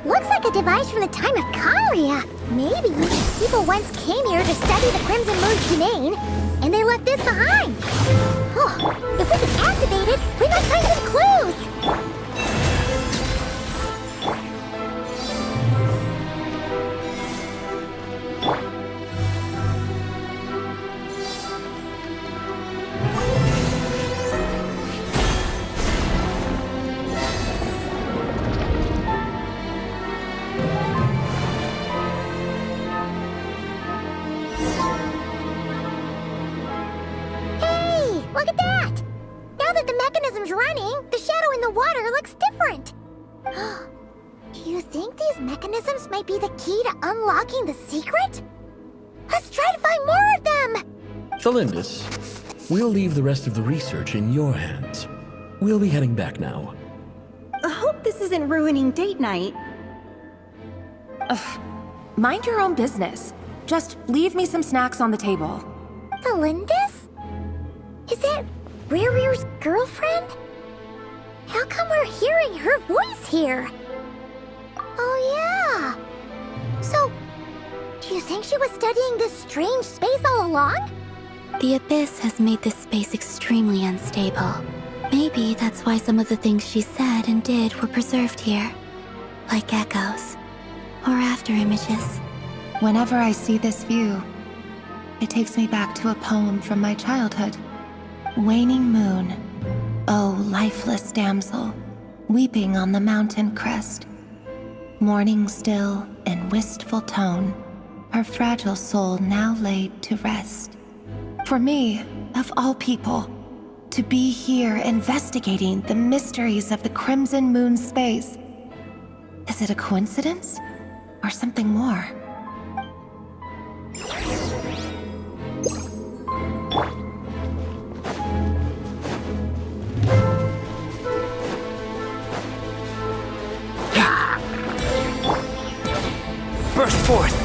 Looks like a device from the time of Kalia. Maybe people once came here to study the Crimson Moon's domain, and they left this behind. Oh, if we can activate it, we might find some clues. Look at that! Now that the mechanism's running, the shadow in the water looks different. Do you think these mechanisms might be the key to unlocking the secret? Let's try to find more of them! Thalindis, we'll leave the rest of the research in your hands. We'll be heading back now. I hope this isn't ruining date night. Ugh. Mind your own business. Just leave me some snacks on the table. Thalindis? Is that Rear's girlfriend? How come we're hearing her voice here? Oh yeah! So, do you think she was studying this strange space all along? The Abyss has made this space extremely unstable. Maybe that's why some of the things she said and did were preserved here. Like echoes. Or after images. Whenever I see this view, it takes me back to a poem from my childhood. Waning moon, oh lifeless damsel, weeping on the mountain crest. Mourning still in wistful tone, her fragile soul now laid to rest. For me, of all people, to be here investigating the mysteries of the Crimson Moon space. Is it a coincidence? Or something more? Burst forth!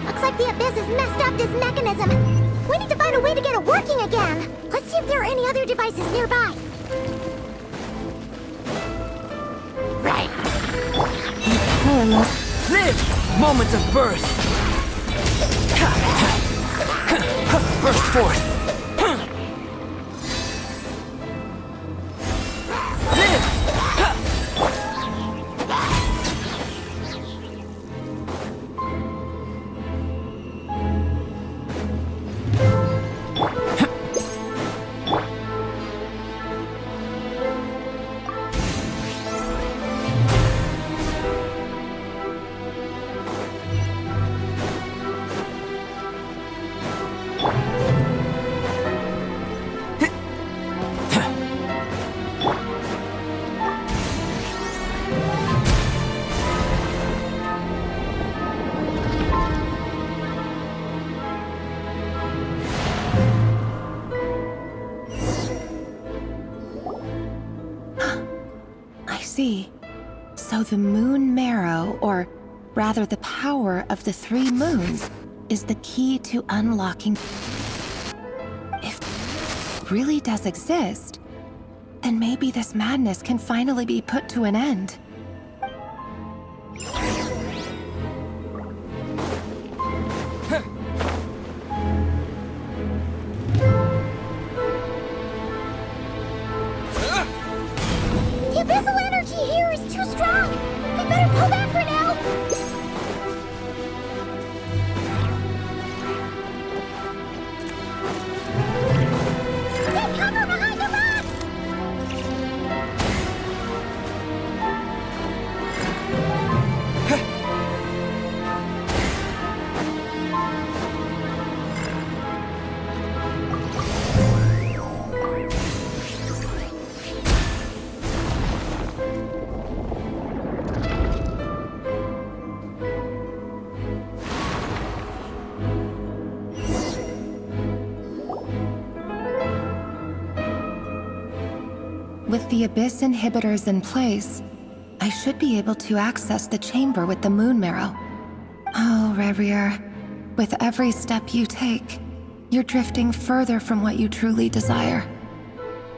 Looks like the Abyss has messed up this mechanism. We need to find a way to get it working again. Let's see if there are any other devices nearby. Right. Live! Moments of birth! Burst forth! see. So the moon marrow, or rather the power of the 3 moons, is the key to unlocking. If it really does exist, then maybe this madness can finally be put to an end. The abyssal energy here is too strong! We better pull back for now! Take cover behind the rocks! With the Abyss inhibitors in place, I should be able to access the chamber with the moon marrow. Oh, Rarier, with every step you take, you're drifting further from what you truly desire.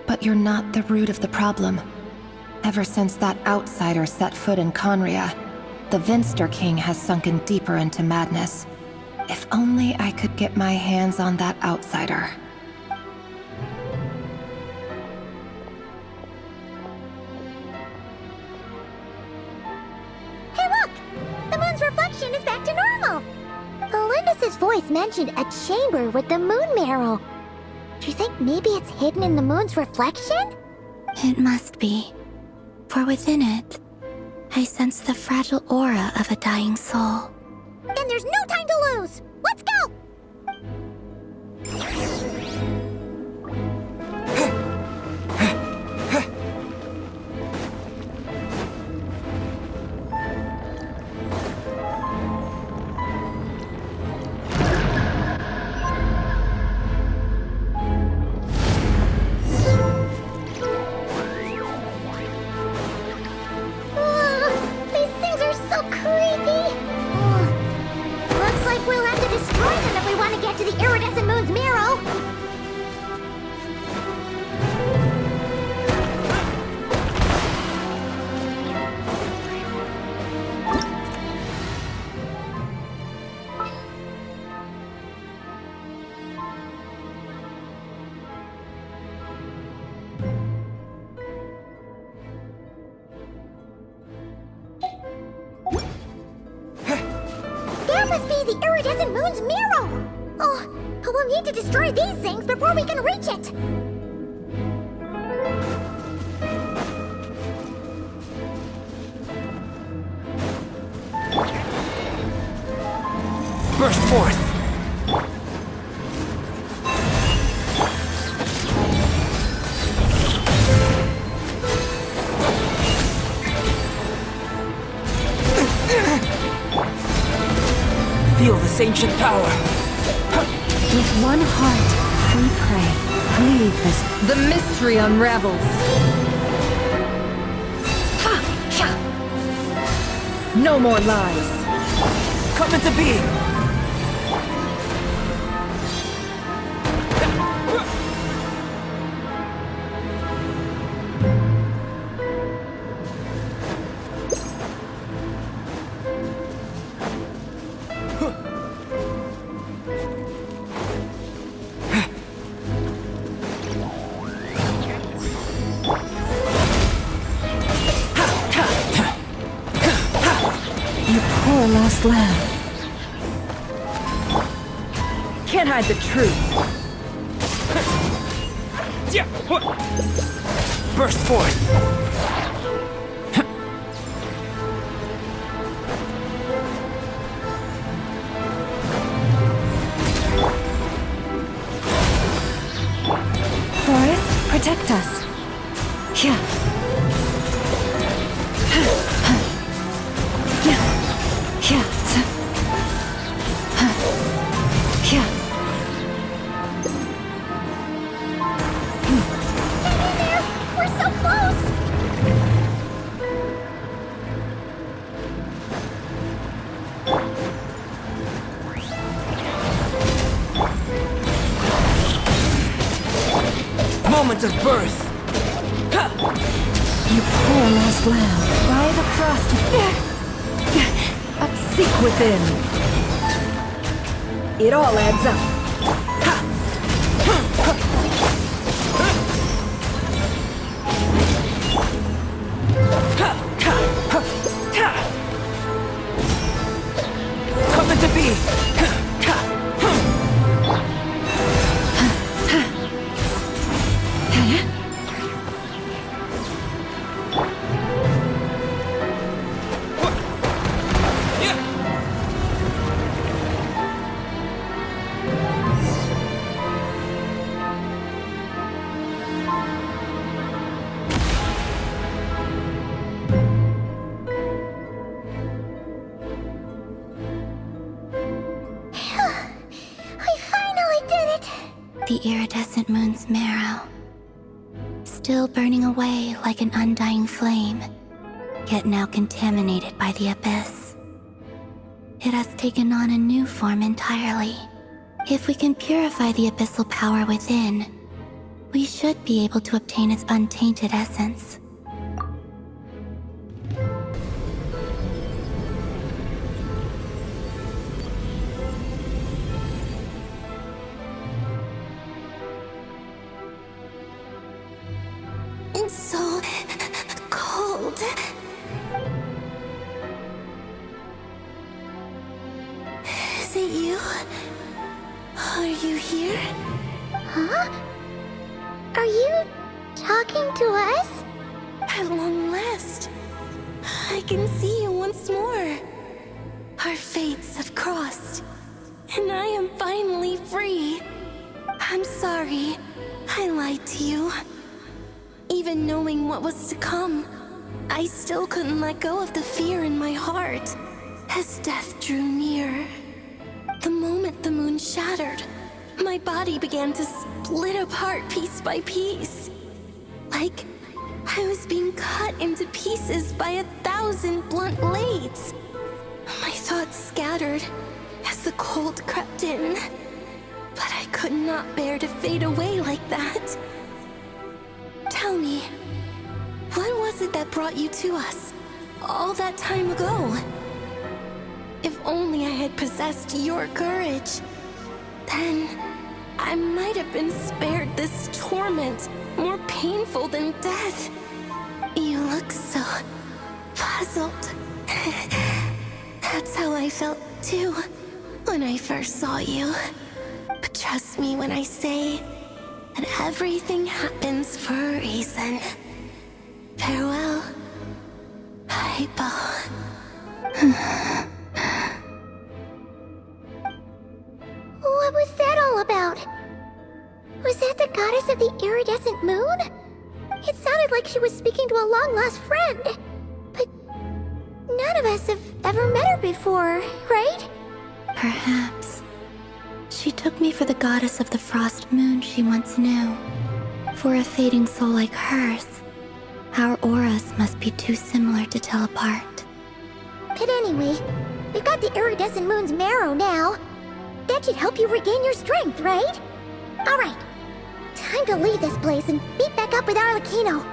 But you're not the root of the problem. Ever since that outsider set foot in Conria, the Vinster King has sunken deeper into madness. If only I could get my hands on that outsider. Hey look! The moon's reflection is back to normal! Elindis' voice mentioned a chamber with the moon marrow. Do you think maybe it's hidden in the moon's reflection? It must be. For within it, I sense the fragile aura of a dying soul. Then there's no time to lose! Let's go! These things are so creepy! Looks like we'll have to destroy them if we want to get to the iridescent moon's marrow! That must be the iridescent moon's marrow! Oh, but we'll need to destroy these things before we can reach it! Burst forth! Feel this ancient power! With one heart, we pray. Leave this. The mystery unravels. No more lies. Come into being! You poor lost lamb. Can't hide the truth. Burst forth! Forest, protect us. Yeah. gods of birth! You poor lost lamb. By the frost. Seek within. It all adds up. Come into be! The iridescent moon's marrow, still burning away like an undying flame, yet now contaminated by the abyss. It has taken on a new form entirely. If we can purify the abyssal power within, we should be able to obtain its untainted essence. It's so cold. Is it you? Are you here? Huh? Are you talking to us? At long last, I can see you once more. Our fates have crossed, and I am finally free. I'm sorry, I lied to you. Even knowing what was to come, I still couldn't let go of the fear in my heart as death drew near. The moment the moon shattered, my body began to split apart piece by piece. Like I was being cut into pieces by 1,000 blunt blades. My thoughts scattered as the cold crept in, but I could not bear to fade away like that. Tell me, what was it that brought you to us all that time ago? If only I had possessed your courage, then I might have been spared this torment more painful than death. You look so puzzled. That's how I felt too when I first saw you. But trust me when I say that everything happens for a reason. Farewell, Hypo. What was that all about? Was that the goddess of the iridescent moon? It sounded like she was speaking to a long-lost friend. But none of us have ever met her before, right? Perhaps. She took me for the goddess of the frost moon she once knew. For a fading soul like hers, our auras must be too similar to tell apart. But anyway, we've got the iridescent moon's marrow now. That should help you regain your strength, right? Alright, time to leave this place and meet back up with Arlecchino.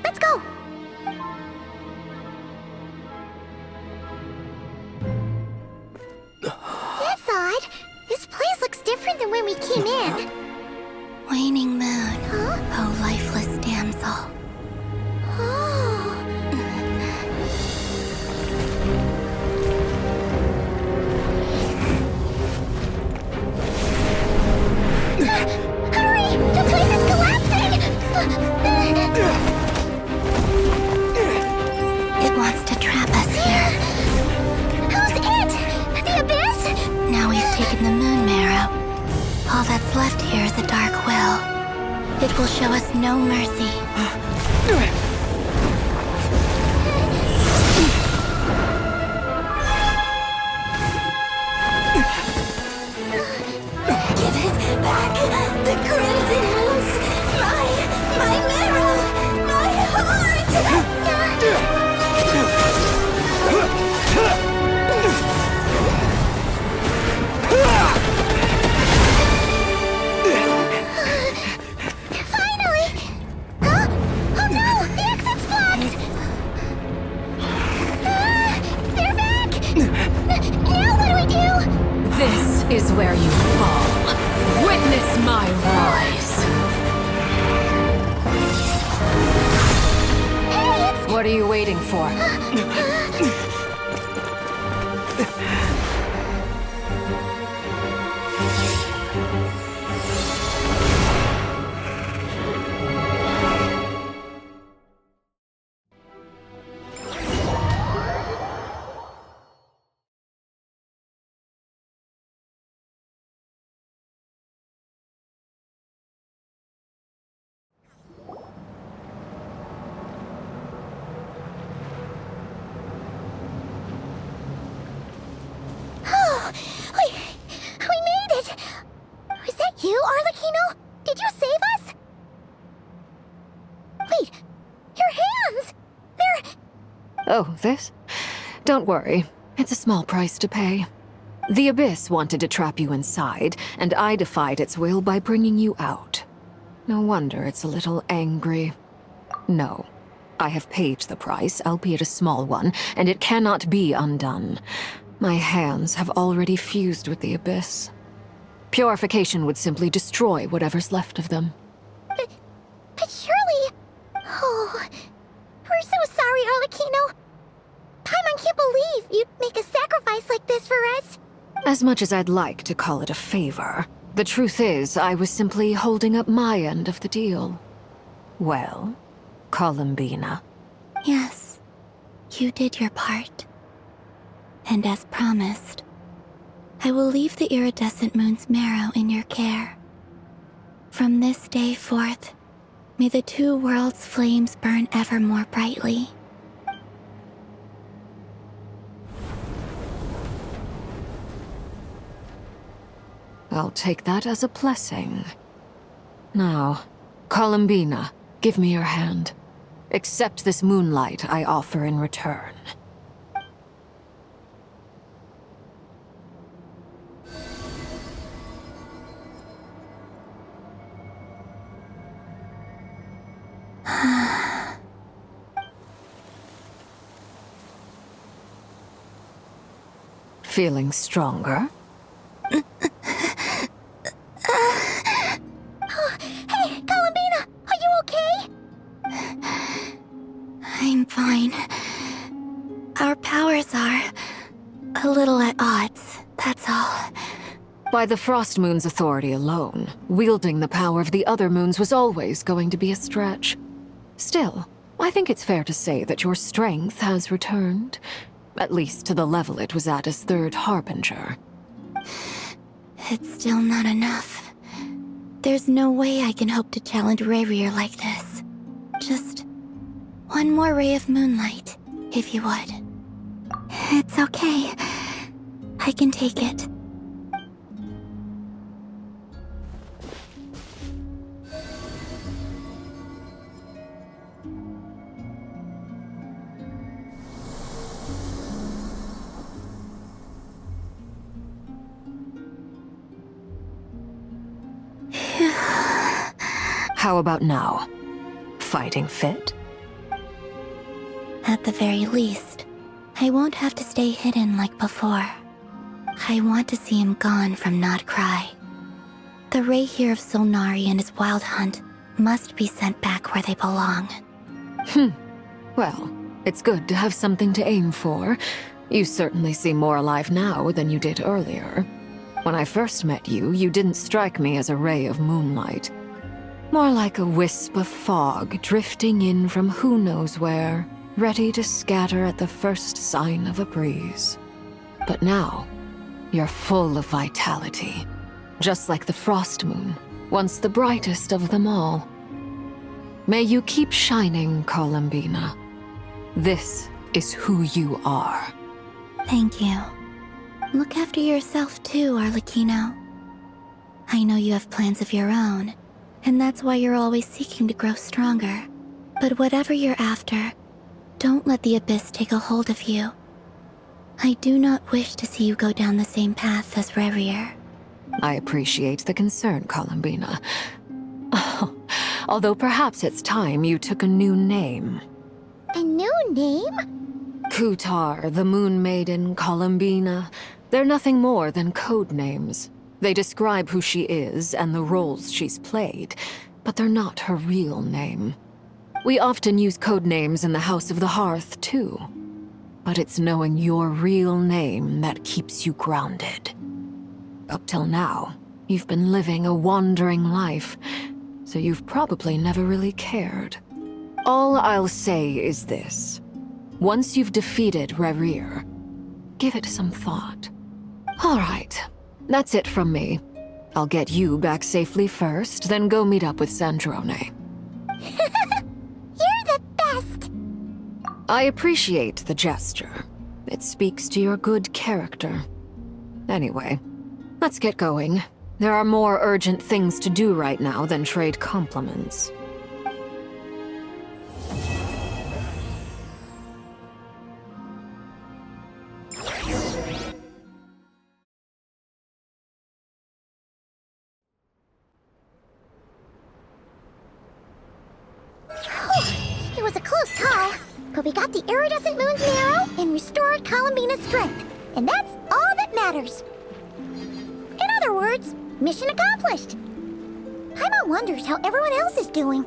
Let's go! That's odd. This place looks different than when we came in. Waning moon, oh lifeless damsel. Hurry! The place is collapsing! It wants to trap us here. Who's it? The abyss? Now we've taken the moon marrow. All that's left here is a dark will. It will show us no mercy. Give it back! The crimson moons! My marrow! My heart! Finally! What are you waiting for? Oh, we made it! Was that you, Arlecchino? Did you save us? Wait, your hands! They're... Oh, this? Don't worry. It's a small price to pay. The Abyss wanted to trap you inside, and I defied its will by bringing you out. No wonder it's a little angry. No. I have paid the price, albeit a small one, and it cannot be undone. My hands have already fused with the Abyss. Purification would simply destroy whatever's left of them. But surely... Oh... We're so sorry, Arlecchino. Paimon can't believe you'd make a sacrifice like this for us. As much as I'd like to call it a favor, the truth is I was simply holding up my end of the deal. Well, Columbina. Yes, you did your part. And as promised, I will leave the iridescent moon's marrow in your care. From this day forth, may the two worlds' flames burn ever more brightly. I'll take that as a blessing. Now, Columbina, give me your hand. Accept this moonlight I offer in return. Feeling stronger? Hey, Columbina, are you okay? I'm fine. Our powers are a little at odds, that's all. By the Frost Moon's authority alone, wielding the power of the other moons was always going to be a stretch. Still, I think it's fair to say that your strength has returned. At least to the level it was at as Third Harbinger. It's still not enough. There's no way I can hope to challenge Rayrier like this. Just one more ray of moonlight, if you would. It's okay. I can take it. How about now? Fighting fit? At the very least, I won't have to stay hidden like before. I want to see him gone from Nodcry. The Rayheir of Solnari and his wild hunt must be sent back where they belong. Well, it's good to have something to aim for. You certainly seem more alive now than you did earlier. When I first met you, you didn't strike me as a ray of moonlight. More like a wisp of fog drifting in from who knows where, ready to scatter at the first sign of a breeze. But now, you're full of vitality. Just like the Frost Moon, once the brightest of them all. May you keep shining, Columbina. This is who you are. Thank you. Look after yourself too, Arlecchino. I know you have plans of your own, and that's why you're always seeking to grow stronger. But whatever you're after, don't let the Abyss take a hold of you. I do not wish to see you go down the same path as Rayrier. I appreciate the concern, Columbina. Although perhaps it's time you took a new name. A new name? Kutar, the Moon Maiden, Columbina. They're nothing more than code names. They describe who she is and the roles she's played, but they're not her real name. We often use code names in the House of the Hearth, too. But it's knowing your real name that keeps you grounded. Up till now, you've been living a wandering life, so you've probably never really cared. All I'll say is this. Once you've defeated Rerir, give it some thought. All right, that's it from me. I'll get you back safely first, then go meet up with Sandrone. You're the best! I appreciate the gesture. It speaks to your good character. Anyway, let's get going. There are more urgent things to do right now than trade compliments. It was a close call, but we got the iridescent moon's marrow and restored Columbina's strength, and that's all that matters. In other words, mission accomplished. Paimon wonders how everyone else is doing.